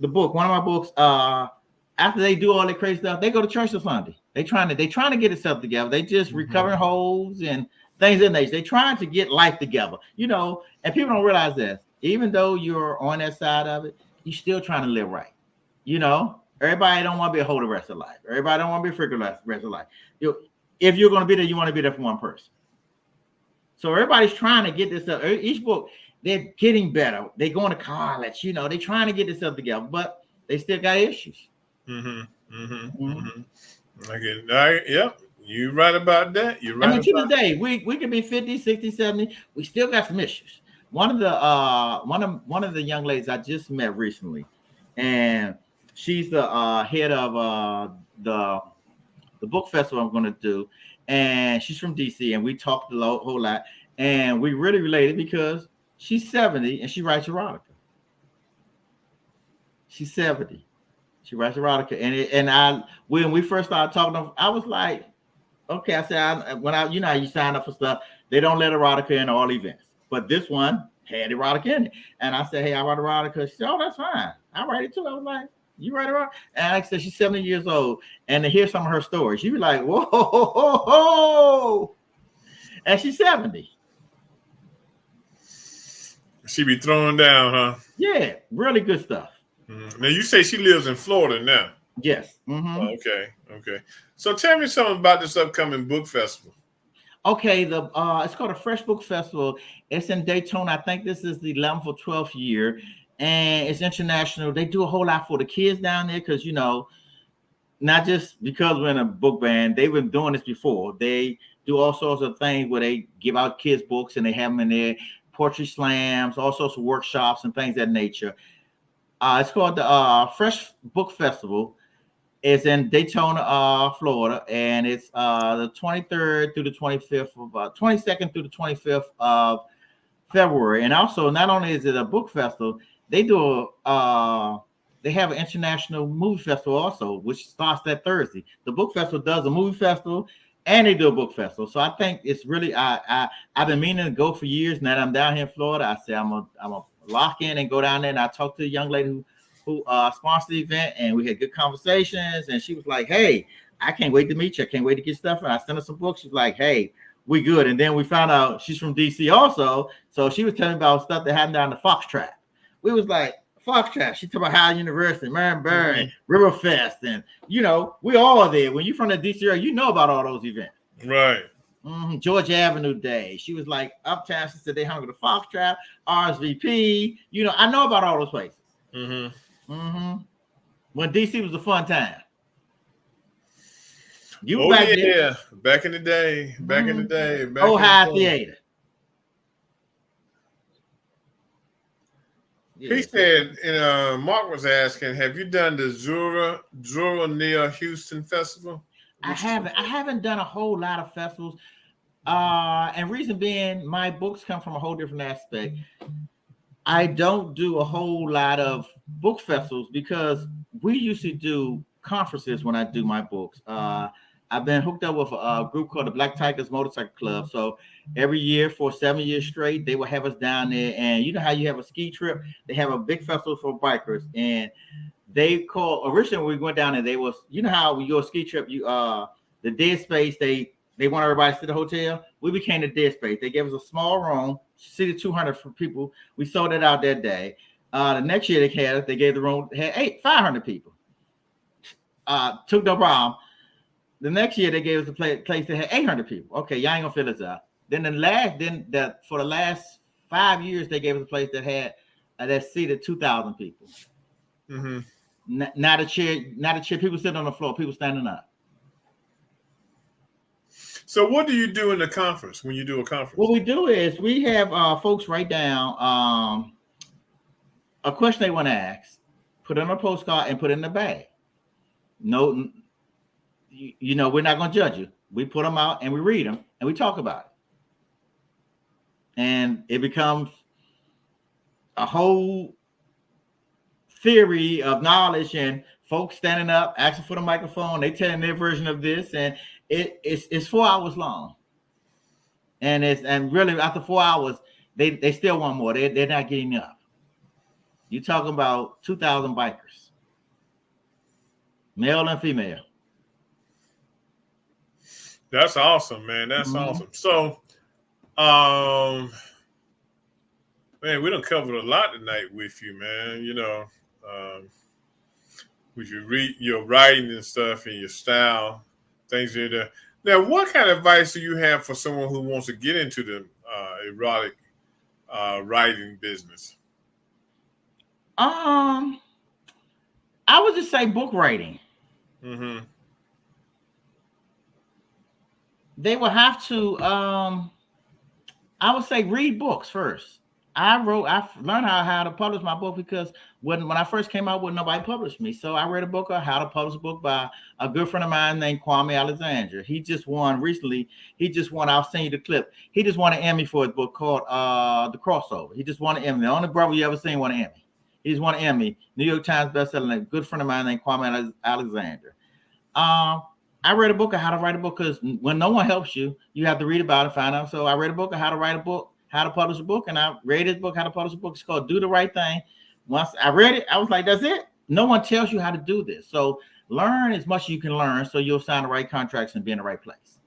one of my books, after they do all that crazy stuff, they go to church on Sunday. They trying to get itself together. They just recovering holes and things in nature. They trying to get life together, you know, and people don't realize this. Even though you're on that side of it, you're still trying to live right, you know. Everybody don't want to be a hoe the rest of life. Everybody don't want to be a freaker the rest of life. If you're going to be there, you want to be there for one person. So everybody's trying to get this up. Each book, they're getting better. They're going to college. You know, they're trying to get this up together, but they still got issues. Okay. All right. Yep. You're right about that. You're right. To this day, we could be 50, 60, 70. We still got some issues. One of the young ladies I just met recently, and she's the head of the book festival I'm going to do, and she's from DC, and we talked a whole lot, and we really related because she's 70 and she writes erotica. She's 70, she writes erotica, and when we first started talking, I was like, Okay, I said when I, you know, you sign up for stuff, they don't let erotica in all events, but this one had erotica in it, and I said, hey, I write erotica. She said, oh, that's fine. I write it too. I was like, you write erotica? And like I said, she's 70 years old, and to hear some of her stories, she was like, whoa, ho, ho, ho. And she's 70. She be throwing down, huh? Yeah, really good stuff. Now you say she lives in Florida now. Yes. Oh, okay. So tell me something about this upcoming book festival. Okay, it's called a Fresh Book Festival. It's in Daytona. I think this is the 11th or 12th year, and it's international. They do a whole lot for the kids down there because, you know, not just because we're in a book band, they've been doing this before. They do all sorts of things where they give out kids books and they have them in there, poetry slams, all sorts of workshops and things of that nature. It's called the Fresh Book Festival. It's in Daytona, Florida, and it's the 23rd through the 25th of 22nd through the 25th of February. And also, not only is it a book festival, they do they have an international movie festival also, which starts that Thursday. The book festival does a movie festival, and they do a book festival. So I think it's really I've been meaning to go for years. Now that I'm down here in Florida, I said I'm a lock in and go down there. And I talked to a young lady who sponsored the event, and we had good conversations. And she was like, "Hey, I can't wait to meet you. I can't wait to get stuff." And I sent her some books. She's like, "Hey, we good." And then we found out she's from DC also, so she was telling me about stuff that happened down the Fox Trap. We was like, Fox Trap. She talked about Howard University, Marion, Riverfest, and you know, we all there. When you're from the DC area, you know about all those events, right? George Avenue Day. She was like, uptown. She said they hung with the Fox Trap, RSVP. You know, I know about all those places. When DC was a fun time. You back there. Back in the day. Back in the day. High Theater. He said, and Mark was asking, have you done the Zura near Houston Festival? I haven't done a whole lot of festivals. And reason being, my books come from a whole different aspect. I don't do a whole lot of book festivals because we usually do conferences when I do my books. I've been hooked up with a group called the Black Tigers Motorcycle Club. So every year for 7 years straight, they will have us down there. And you know how you have a ski trip? They have a big festival for bikers. And they call originally when we went down there, they was, you know how we go a ski trip, you the dead space, they want everybody to sit at the hotel. We became the dead space. They gave us a small room, seated 200 for people. We sold it out that day. The next year they gave the room, had 500 people. Took no problem. The next year they gave us a place that had 800 people. Okay, y'all ain't gonna fill us out. Then for the last 5 years they gave us a place that had that seated 2,000 people. Not a chair. People sitting on the floor. People standing up. So what do you do in the conference when you do a conference? What we do is we have folks write down a question they want to ask, put it on a postcard, and put it in the bag. No. You know, we're not going to judge you. We put them out and we read them and we talk about it. And it becomes a whole theory of knowledge and folks standing up, asking for the microphone. They telling their version of this. And it's 4 hours long. And really after 4 hours, they still want more. They're not getting enough. You're talking about 2,000 bikers, male and female. That's awesome, man. That's awesome. So, man, we done covered a lot tonight with you, man. You know, with your writing and stuff and your style, things like that. Now, what kind of advice do you have for someone who wants to get into the erotic writing business? I would just say book writing. They will have to, I would say read books first. I learned how to publish my book because when I first came out, nobody published me. So I read a book on how to publish a book by a good friend of mine named Kwame Alexander. He just won recently. I'll send you the clip. He just won an Emmy for his book called The Crossover. He just won an Emmy. The only brother you ever seen won an Emmy. He just won an Emmy. New York Times bestseller. A good friend of mine named Kwame Alexander. I read a book of how to write a book because when no one helps you, you have to read about it, find out. So I read a book of how to write a book, how to publish a book, and I read this book, how to publish a book. It's called Do the Right Thing. Once I read it, I was like, that's it. No one tells you how to do this. So learn as much as you can learn so you'll sign the right contracts and be in the right place.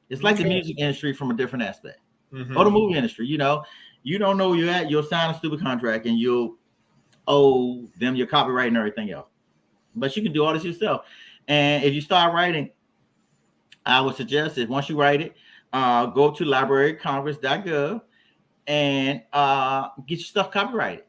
It's like the music industry from a different aspect. Or the movie industry, you know. You don't know where you're at, you'll sign a stupid contract and you'll owe them your copyright and everything else. But you can do all this yourself. And if you start writing, I would suggest that once you write it, go to librarycongress.gov and get your stuff copyrighted.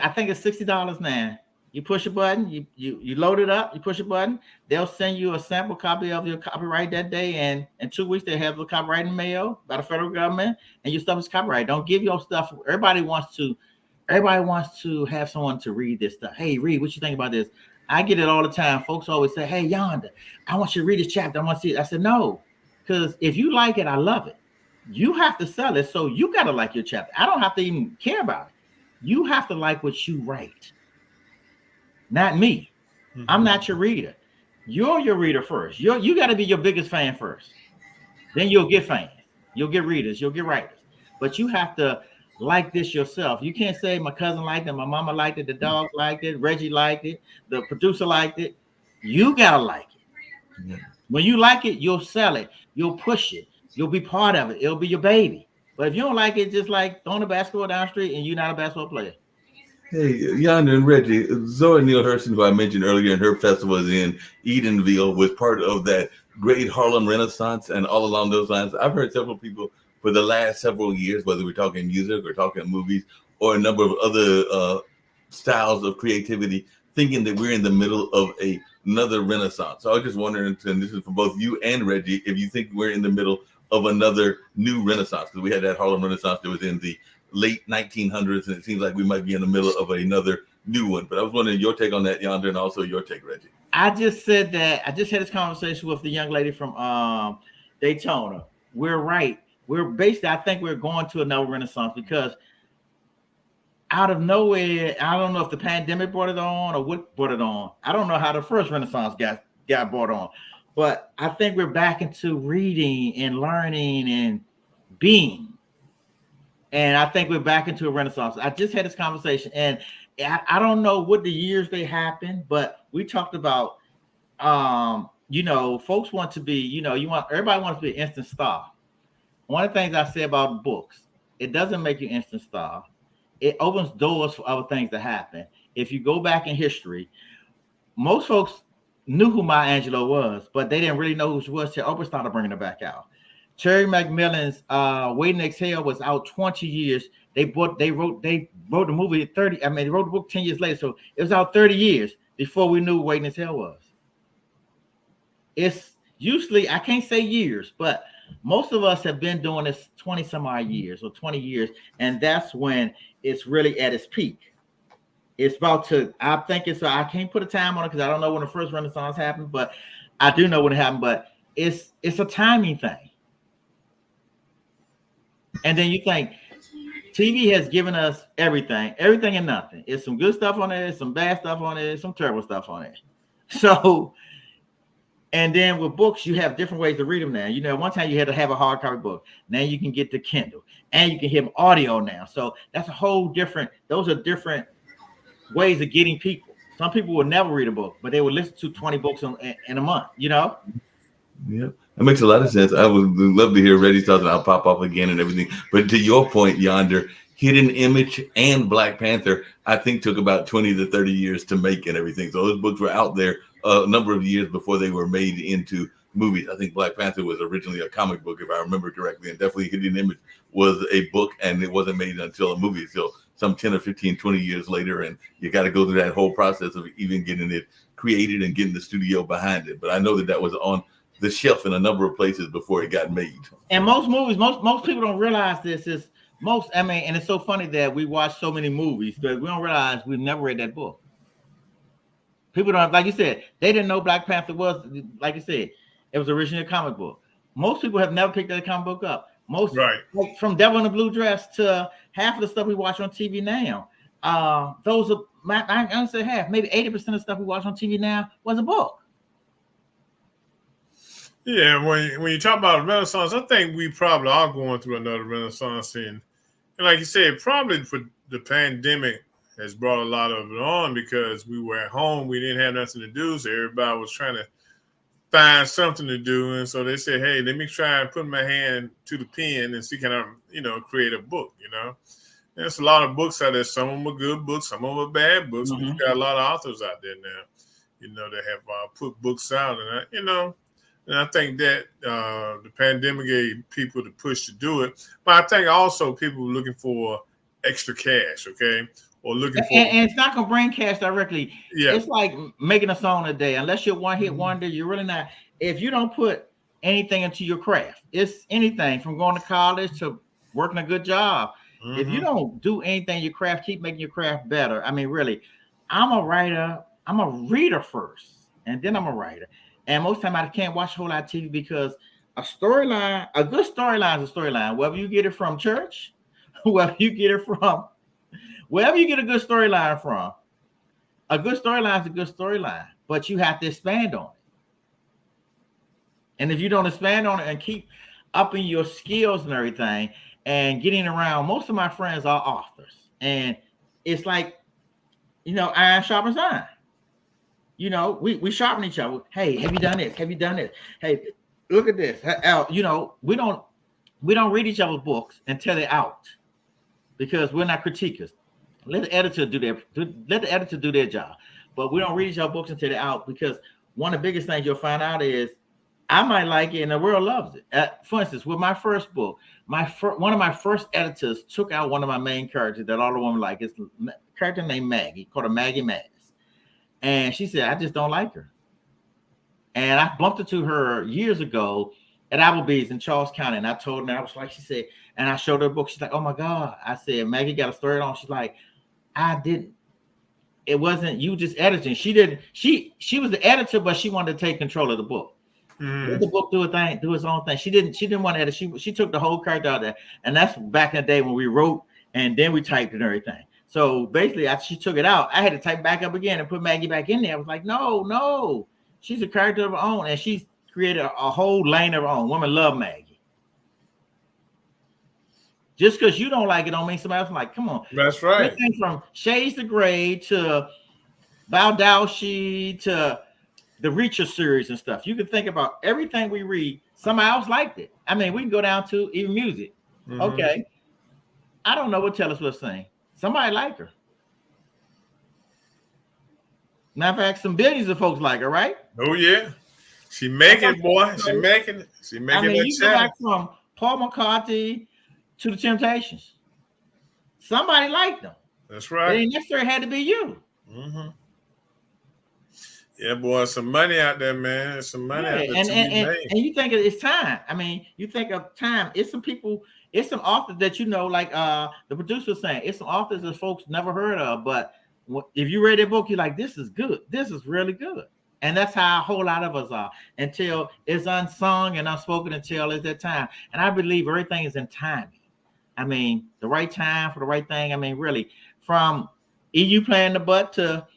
I think it's $60 now. You push a button, you load it up, you push a button, they'll send you a sample copy of your copyright that day, and in 2 weeks they have the copyright in mail by the federal government, and your stuff is copyrighted. Don't give your stuff. Everybody wants to have someone to read this stuff. Hey, read, what you think about this? I get it all the time. Folks always say, hey, Yonder, I want you to read this chapter. I want to see it. I said, no, because if you like it, I love it. You have to sell it, so you got to like your chapter. I don't have to even care about it. You have to like what you write. Not me. I'm not your reader. You're your reader first. You got to be your biggest fan first. Then you'll get fans. You'll get readers. You'll get writers. But you have to like this yourself. You can't say my cousin liked it, my mama liked it, the dog liked it, Reggie liked it, the producer liked it. You got to like it. Yeah. When you like it, you'll sell it. You'll push it. You'll be part of it. It'll be your baby. But if you don't like it, just like throwing a basketball down the street and you're not a basketball player. Hey, Yonder and Reggie, Zoe Neal Hurston, who I mentioned earlier, and her festival is in Edenville, was part of that great Harlem Renaissance and all along those lines. I've heard several people for the last several years, whether we're talking music or talking movies or a number of other styles of creativity, thinking that we're in the middle of another Renaissance. So I was just wondering, and this is for both you and Reggie, if you think we're in the middle of another new Renaissance, because we had that Harlem Renaissance that was in the late 1900s, and it seems like we might be in the middle of another new one. But I was wondering your take on that, Yonder, and also your take, Reggie. I just said that I just had this conversation with the young lady from Daytona. We're right. We're basically, I think we're going to another Renaissance because out of nowhere, I don't know if the pandemic brought it on or what brought it on. I don't know how the first Renaissance got brought on, but I think we're back into reading and learning and being. And I think we're back into a Renaissance. I just had this conversation, and I don't know what the years they happened, but we talked about, folks want to be, everybody wants to be an instant star. One of the things I say about books, it doesn't make you instant star. It opens doors for other things to happen. If you go back in history, most folks knew who Maya Angelou was, but they didn't really know who she was till Oprah started bringing her back out. Terry McMillan's Wait and Exhale was out 20 years. They wrote the movie 30. They wrote the book 10 years later. So it was out 30 years before we knew Wait and Exhale was. It's usually, I can't say years, but most of us have been doing this 20 some odd years or 20 years. And that's when it's really at its peak. It's about to, I'm thinking, so I can't put a time on it because I don't know when the first Renaissance happened, but I do know when it happened, but it's a timing thing. And then you think TV has given us everything and nothing. It's some good stuff on there, some bad stuff on there, some terrible stuff on there. So, and then with books, you have different ways to read them now. One time you had to have a hard copy book. Now you can get the Kindle and you can hear audio now. So that's a whole different, those are different ways of getting people. Some people will never read a book, but they will listen to 20 books in a month, Yeah. That makes a lot of sense. I would love to hear Reggie's thoughts, and I'll pop up again and everything. But to your point, Yonder, Hidden Image and Black Panther, I think took about 20 to 30 years to make and everything. So those books were out there a number of years before they were made into movies. I think Black Panther was originally a comic book, if I remember correctly, and definitely Hidden Image was a book, and it wasn't made until a movie. So some 10 or 15, 20 years later, and you got to go through that whole process of even getting it created and getting the studio behind it. But I know that was on the shelf in a number of places before it got made. And most movies, most people don't realize this is and it's so funny that we watch so many movies, but we don't realize we've never read that book. People don't, like you said, they didn't know Black Panther was, like you said, it was originally a comic book. Most people have never picked that comic book up. Most, right, like from Devil in a Blue Dress to half of the stuff we watch on TV now. Those are, I say half, maybe 80% of the stuff we watch on TV now was a book. Yeah, when you talk about Renaissance, I think we probably are going through another Renaissance, and like you said, probably for the pandemic has brought a lot of it on because we were at home, we didn't have nothing to do, so everybody was trying to find something to do, and so they said, "Hey, let me try and put my hand to the pen and see can I, create a book." There's a lot of books out there. Some of them are good books, some of them are bad books, but you got a lot of authors out there now, that have put books out, and I think that the pandemic gave people the push to do it. But I think also people were looking for extra cash, okay? Or looking for... And it's not going to bring cash directly. Yeah. It's like making a song a day. Unless you're one-hit wonder, you're really not. If you don't put anything into your craft, it's anything from going to college to working a good job. If you don't do anything in your craft, keep making your craft better. I mean, really, I'm a writer. I'm a reader first, and then I'm a writer. And most of the time I can't watch a whole lot of TV because a good storyline is a storyline. Whether you get it from church, wherever you get a good storyline from, a good storyline is a good storyline, but you have to expand on it. And if you don't expand on it and keep upping your skills and everything and getting around, most of my friends are authors. And it's like, iron sharpens iron. We sharpen each other. Hey, have you done this? Have you done this? Hey, look at this. We don't read each other's books until they're out because we're not critiquers. Let the editor do their job. But we don't read each other's books until they're out because one of the biggest things you'll find out is I might like it and the world loves it. For instance, with my first book, one of my first editors took out one of my main characters that all the women like. It's a character named Maggie, called her Maggie Madness. And she said, I just don't like her. And I bumped into her years ago at Applebee's in Charles County. And I told her, she said, and I showed her a book. She's like, oh my God. I said, Maggie got a story on. She's like, I didn't. It wasn't you just editing. She didn't. She was the editor, but she wanted to take control of the book. Let the book do its own thing. She didn't want to edit. She took the whole character out there. And that's back in the day when we wrote and then we typed and everything. So basically, after she took it out, I had to type back up again and put Maggie back in there. I was like, no, she's a character of her own, and she's created a whole lane of her own. Women love Maggie. Just because you don't like it don't mean somebody else like. Come on, that's right. Everything from Shades to Grey to Baldowski to the Reacher series and stuff. You can think about everything we read. Somebody else liked it. I mean, we can go down to even music. Okay, I don't know what Taylor Swift sing. Somebody like her. Matter of fact, some billions of folks like her, right? Oh yeah, she making boy. She making. I mean, you go back from Paul McCartney to the Temptations. Somebody liked them. That's right. It ain't necessarily had to be you. Yeah, boy, some money out there, man. Some money out there. And you think it's time. I mean, you think of time. It's some people. It's some authors that like the producer was saying, it's some authors that folks never heard of. But if you read their book, you're like, this is good. This is really good. And that's how a whole lot of us are until it's unsung and unspoken until it's that time. And I believe everything is in timing. I mean, the right time for the right thing. I mean, really, from EU playing the butt to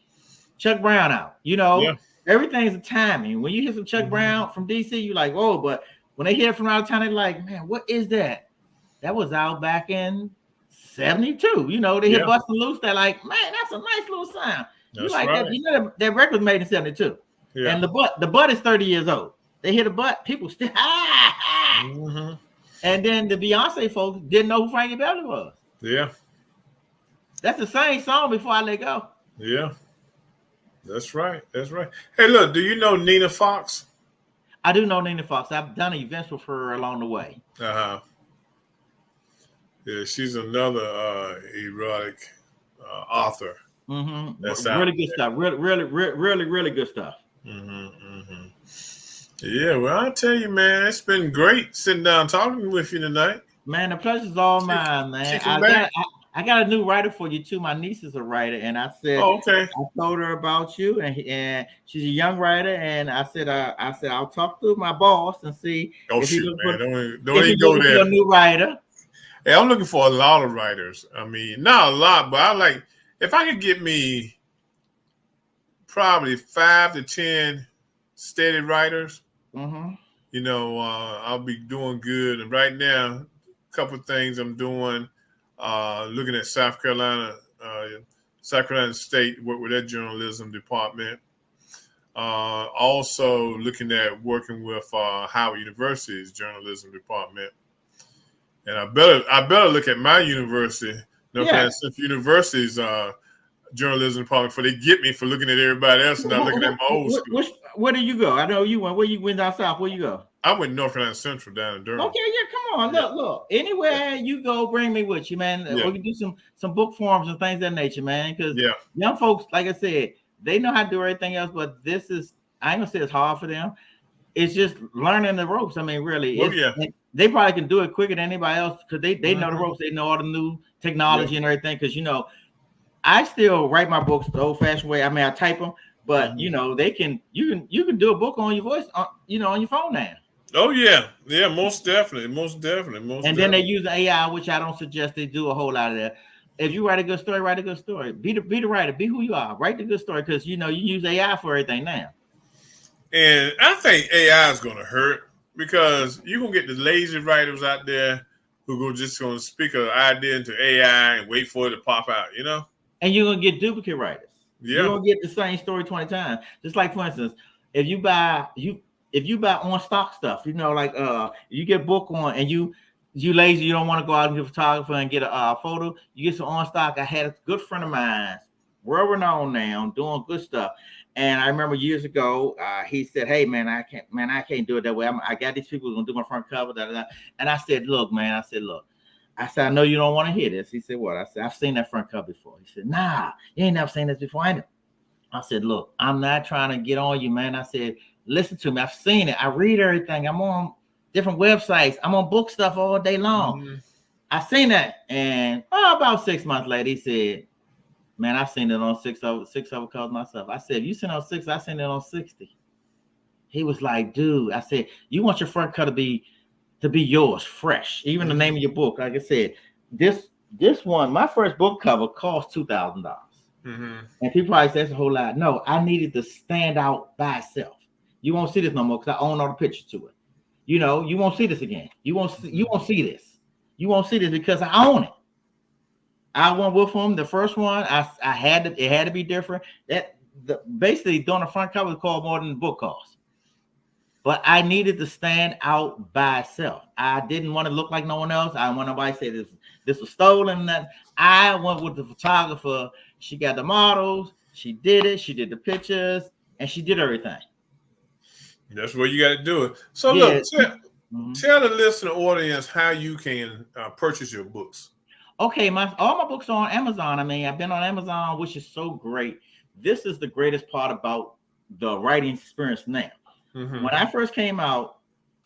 Chuck Brown out, everything's a timing. When you hear some Chuck Brown from DC, you're like, whoa, but when they hear it from out of town, they're like, man, what is that? That was out back in 72. They hit Bustin' Loose. They're like, man, that's a nice little sound. You like right. That? That record was made in 72. Yeah. And the butt is 30 years old. They hit a butt, people still And then the Beyonce folks didn't know who Frankie Belly was. Yeah. That's the same song Before I Let Go. Yeah. That's right. That's right. Hey, look, do you know Nina Fox? I do know Nina Fox. I've done events with her along the way. Yeah, she's another erotic author. That's really good stuff. Really good stuff. Yeah, well, I tell you, man, it's been great sitting down talking with you tonight. Man, the pleasure's all mine, man. I got a new writer for you too. My niece is a writer, and I said, okay. I told her about you, and she's a young writer, and I said I'll talk to my boss and see. Don't even go there. A new writer. Hey, I'm looking for a lot of writers. I mean, not a lot, but I like if I could get me probably 5 to 10 steady writers. I'll be doing good. And right now, a couple of things I'm doing, looking at South Carolina State, work with their journalism department. Also looking at working with Howard University's journalism department. And I better look at my university, North Carolina Central University's journalism department, before they get me for looking at everybody else and not looking at my old school. Where did you go? I know you went. Where you went down south? Where you go? I went North Carolina Central down in Durham. Okay, come on. Look. Anywhere you go, bring me with you, man. We can do some book forums and things of that nature, man. Because young folks, like I said, they know how to do everything else, but this is, I ain't gonna say it's hard for them. It's just learning the ropes. I mean, really. They probably can do it quicker than anybody else because they know the ropes. They know all the new technology and everything. Because I still write my books the old-fashioned way. I mean, I type them, but you can do a book on your voice, on your phone now. Oh yeah, most definitely. And then they use AI, which I don't suggest they do a whole lot of that. If you write a good story, write a good story. Be the writer. Be who you are. Write the good story because you use AI for everything now. And I think AI is going to hurt because you're going to get the lazy writers out there who just going to speak an idea into AI and wait for it to pop out. And you're going to get duplicate writers. Yeah. You're going to get the same story 20 times. Just like, for instance, if you buy on stock stuff, you get book on and you lazy, you don't want to go out and get a photographer and get a photo, you get some on stock. I had a good friend of mine, world renowned now, doing good stuff. And I remember years ago, he said, "Hey man, I can't do it that way. I got these people who's gonna do my front cover." And I said, "Look, man," I know you don't want to hear this. He said, "What?" I said, "I've seen that front cover before." He said, "Nah, you ain't never seen this before." I said, "Look, I'm not trying to get on you, man." I said, "Listen to me. I've seen it. I read everything. I'm on different websites. I'm on book stuff all day long. Mm-hmm. I seen that." And about 6 months later, he said, "Man, I've seen it on six overcoats myself." I said, "You seen it on 6? I seen it on 60." He was like, "Dude," I said, "You want your front cover to be yours, fresh. Even the name of your book." Like I said, this one, my first book cover cost $2,000. Mm-hmm. And people probably say that's a whole lot. No, I needed to stand out by itself. You won't see this no more because I own all the pictures to it. You won't see this again. You won't see this. You won't see this because I own it. I went with him. The first one, it had to be different. Basically doing a front cover cost more than the book cost. But I needed to stand out by itself. I didn't want to look like no one else. I didn't want nobody to say this was stolen. That I went with the photographer. She got the models. She did it. She did the pictures, and she did everything. That's where you got to do it. So look, tell the listener audience how you can purchase your books. Okay, all my books are on Amazon. I mean, I've been on Amazon, which is so great. This is the greatest part about the writing experience now. Mm-hmm. When I first came out,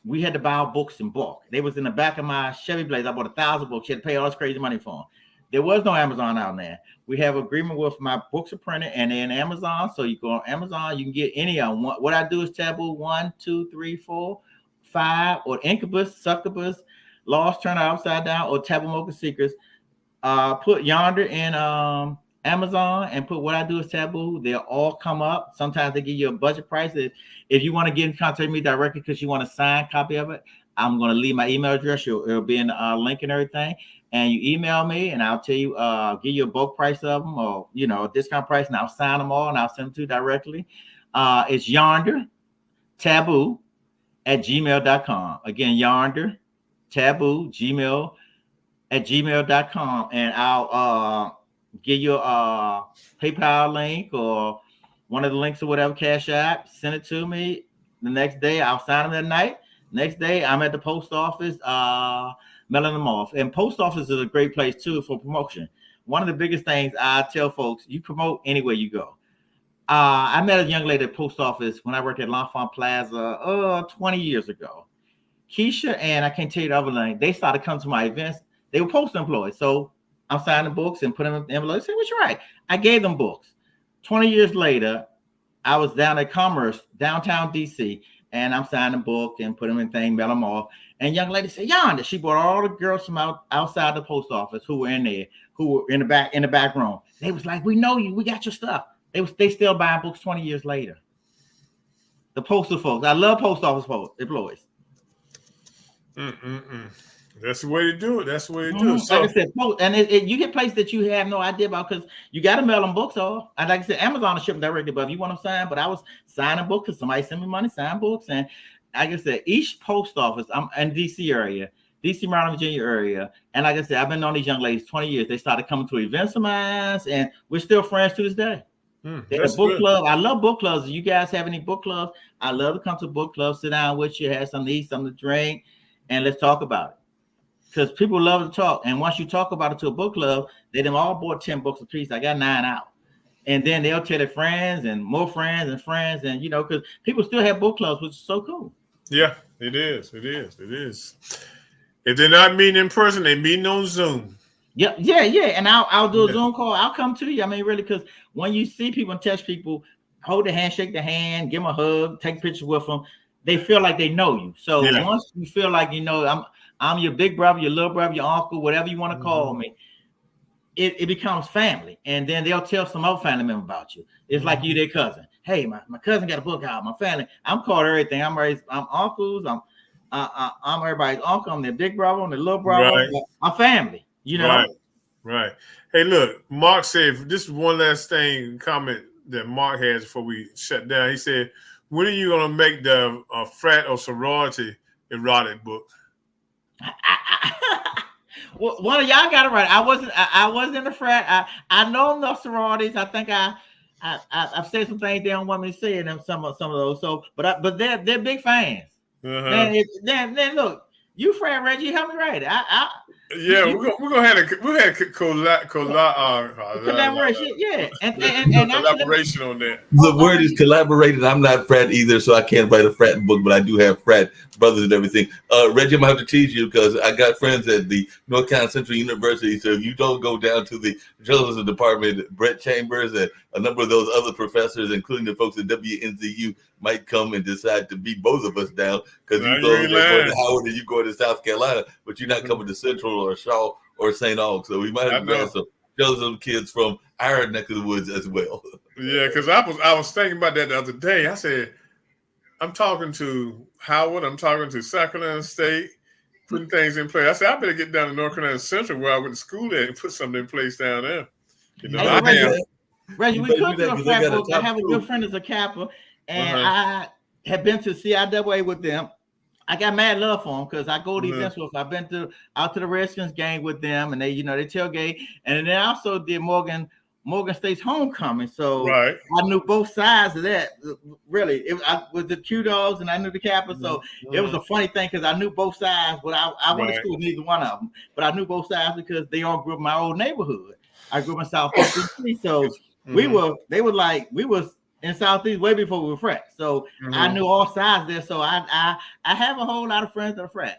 we had to buy books in bulk. They was in the back of my Chevy Blaze. I bought 1,000 books. You had to pay all this crazy money for them. There was no Amazon out there. We have agreement with my books are printed and they're in Amazon. So you go on Amazon, you can get any of them. What I do is Taboo 1, 2, 3, 4, 5, or Incubus, Succubus, Lost, Turn Upside Down, or Taboo Mocha Secrets. Put Yonder in Amazon and put What I Do is Taboo. They'll all come up. Sometimes they give you a budget price. If you want to get in contact with me directly because you want a signed copy of it, I'm going to leave my email address. It'll be in the link and everything. And you email me and I'll tell you, give you a bulk price of them or, a discount price, and I'll sign them all and I'll send them to you directly. It's Yonder Taboo at gmail.com. Again, Yonder Taboo at gmail.com. And I'll give you a PayPal link or one of the links or whatever, Cash App, send it to me. The next day, I'll sign them that night. Next day, I'm at the post office, mailing them off. And post office is a great place, too, for promotion. One of the biggest things I tell folks, you promote anywhere you go. I met a young lady at the post office when I worked at L'Enfant Plaza 20 years ago. Keisha and I can't tell you the other name. They started coming to my events. They were post employees. So I'm signing books and putting them in the envelope. I said, "What you write?" I gave them books. 20 years later, I was down at Commerce, downtown DC, and I'm signing a book and put them in thing, mail them off. And young lady said, "Yonder." She brought all the girls from outside the post office who were in there, who were in the back room. They was like, "We know you. We got your stuff." They still buying books 20 years later. The postal folks. I love post office employees. That's the way to do it. That's the way to do it. So, like I said, and you get places that you have no idea about because you got to mail them books off. And like I said, Amazon will ship them directly, but if you want them signed, but I was signing books because somebody sent me money, sign books. And like I said, each post office, I'm in DC area, DC, Maryland, Virginia area. And like I said, I've been knowing these young ladies 20 years. They started coming to events of mine, and we're still friends to this day. That's book good. club. I love book clubs. If you guys have any book clubs, I love to come to book clubs, sit down with you, have something to eat, something to drink, and let's talk about it. Because people love to talk. And once you talk about it to a book club, they them all bought 10 books a piece. I got 9 out. And then they'll tell their friends and more friends and friends. And, you know, because people still have book clubs, which is so cool. Yeah, it is. It is. It is. If they're not meeting in person, they're meeting on Zoom. Yeah. And I'll do a Zoom call. I'll come to you. I mean, really, because when you see people and touch people, hold their hand, shake their hand, give them a hug, take pictures with them, they feel like they know you. So once you feel like, you know, I'm your big brother, your little brother, your uncle, whatever you want to call me, it becomes family. And then they'll tell some other family member about you. It's like you their cousin. Hey, my cousin got a book out. My family, I'm called everything. I'm uncles. I'm everybody's uncle. I'm their big brother. I'm their little brother. Right. My family, you know. Right. Hey, look, Mark said, this is one last comment that Mark has before we shut down. He said, when are you going to make the frat or sorority erotic book? Well, one of y'all got it right. I wasn't in the frat. I know enough sororities. I think I've said some things they don't want me to say in some of those. So, but they're big fans. Then look, you frat Reggie, help me write it. We're gonna have a collaboration, and collaboration on that. The word is collaborated. I'm not frat either, so I can't write a frat book, but I do have frat brothers and everything. Reggie, I'm gonna have to tease you because I got friends at the North Carolina Central University. So if you don't go down to the journalism department, Brett Chambers and a number of those other professors, including the folks at WNCU, might come and decide to beat both of us down because you go to Howard and you go to South Carolina, but you're not coming to Central or Shaw or St. Aug. So we might have to grab some journalism kids from our neck of the woods as well. Yeah, because I was thinking about that the other day. I said, I'm talking to Howard, I'm talking to South Carolina State, putting things in place. I said, I better get down to North Carolina Central where I went to school at and put something in place down there. You know, Reggie, we could do a frat book. I have a good friend as a Kappa, and I have been to CIAA with them. I got mad love for them because I go to events with them. I've been out to the Redskins game with them, and they tailgate. And then I also did Morgan State's homecoming. So I knew both sides of that. Really, I was the Q Dogs and I knew the Kappa. So it was a funny thing because I knew both sides, but I went to school with neither one of them. But I knew both sides because they all grew up in my old neighborhood. I grew up in Southeast DC. So we was in Southeast way before we were friends. So I knew all sides there. So I have a whole lot of friends that are friends.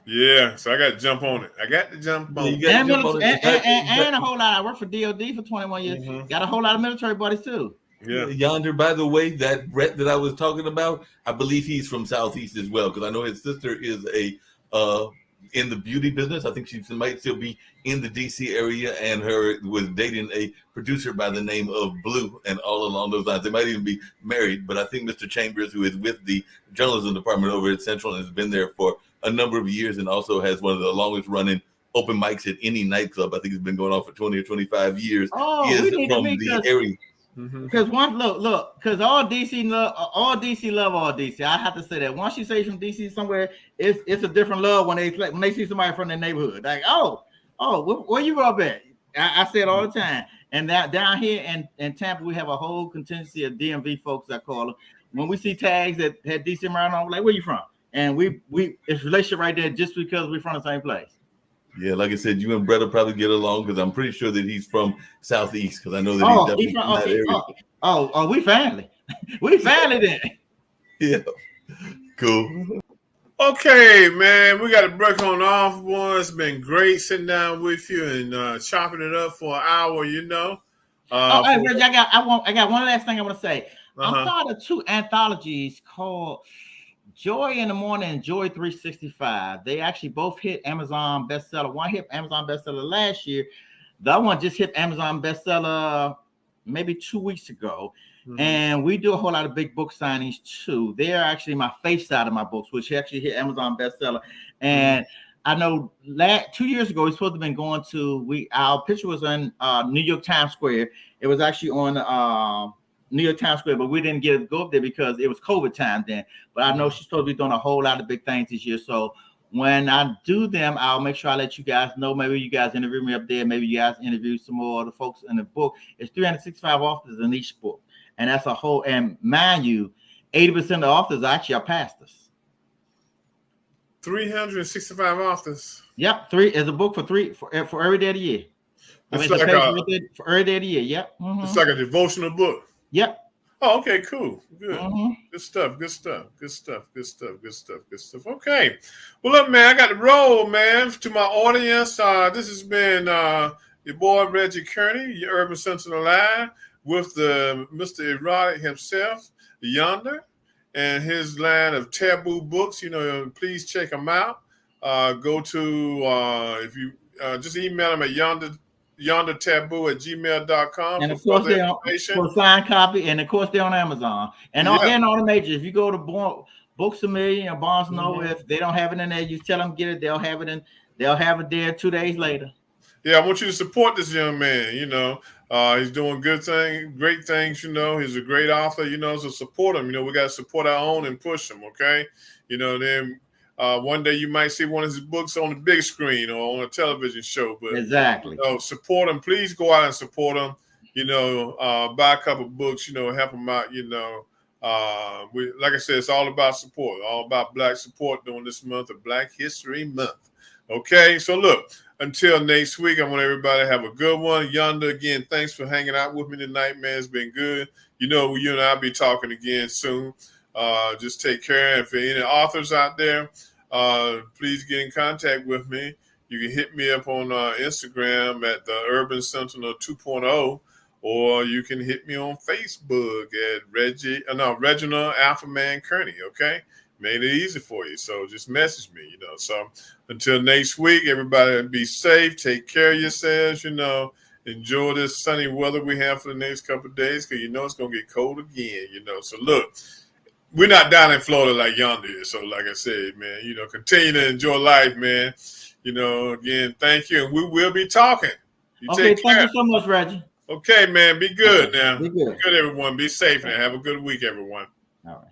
Yeah, so I got to jump on it. I got to jump on it. And a whole lot. I worked for DOD for 21 years. Got a whole lot of military buddies too. Yeah. Yonder, by the way, that Brett that I was talking about, I believe he's from Southeast as well, because I know his sister is in the beauty business. I think she might still be in the DC area, and her was dating a producer by the name of Blue, and all along those lines. They might even be married, but I think Mr. Chambers, who is with the journalism department over at Central and has been there for a number of years and also has one of the longest running open mics at any nightclub. I think it's been going on for 20 or 25 years. He is from the area. Because because all DC love all DC. I have to say that once you say from DC somewhere, it's a different love when they see somebody from their neighborhood. Like, where you up at? I say it all the time. And that down here in Tampa, we have a whole contingency of DMV folks, I call them. When we see tags that had DC around on, we're like, where you from? And we it's relationship right there just because we're from the same place. Yeah, like I said, you and Brett will probably get along because I'm pretty sure that he's from Southeast because I know that he's definitely from that area. We family. We family then. Yeah, cool. Okay, man, we got to break on off. One, it's been great sitting down with you and chopping it up for an hour. You know. Hey, Reggie, I got one last thing I want to say. I'm part of 2 anthologies called Joy in the Morning and Joy 365. They actually both hit Amazon bestseller. One hit Amazon bestseller last year. The other one just hit Amazon bestseller maybe 2 weeks ago. And we do a whole lot of big book signings too. They are actually my face side of my books, which actually hit Amazon bestseller. And I know 2 years ago, we supposed to have been going to, our picture was on New York Times Square. It was actually on New York Times Square, but we didn't get to go up there because it was COVID time then. But I know she's supposed to be doing a whole lot of big things this year. So when I do them, I'll make sure I let you guys know. Maybe you guys interview me up there. Maybe you guys interview some more of the folks in the book. It's 365 authors in each book. And that's a whole, and mind you, 80% of the authors actually are pastors. 365 authors. Yep, is a book for every day of the year. It's like for every day of the year. Yep. It's like a devotional book. Yep. Oh, okay, cool. Good. Good stuff. Good stuff. Good stuff. Good stuff. Good stuff. Good stuff. Okay. Well, look, man, I got to roll, man. To my audience, this has been your boy Reggie Kearney, your Urban Sentinel Live, with the Mr. Erotic himself, Yonder, and his line of taboo books. You know, please check them out. Go to if you just email them at yondertaboo@gmail.com. And of course, they're for signed copy, and of course, they're on Amazon and all the majors. If you go to Books A Million or Barnes & Noble, if they don't have it in there, you tell them get it. They'll have it they'll have it there 2 days later. Yeah, I want you to support this young man. You know, he's doing great things. You know, he's a great author. You know, so support him. You know, we got to support our own and push him. Okay, you know, then. One day you might see one of his books on the big screen or on a television show. But exactly, you know, support him. Please go out and support him. You know, buy a couple of books. You know, help him out. You know, like I said, it's all about support. All about Black support during this month of Black History Month. Okay, so look. Until next week, I want everybody to have a good one. Yonder, again, thanks for hanging out with me tonight, man. It's been good. You know, you and I'll be talking again soon. Just take care. If there are any authors out there, please get in contact with me. You can hit me up on Instagram at the Urban Sentinel 2.0, or you can hit me on Facebook at Reginald Alphaman Kearney. Okay, made it easy for you. So just message me. You know. So until next week, everybody be safe. Take care of yourselves. You know. Enjoy this sunny weather we have for the next couple of days, because you know it's gonna get cold again. You know. So look. We're not down in Florida like Yonder is. So like I said, man, you know, continue to enjoy life, man. You know, again, thank you. And we will be talking. Thank you so much, Reggie. Okay, man. Be good now. Be good. Be good, everyone. Be safe now. Have a good week, everyone. All right.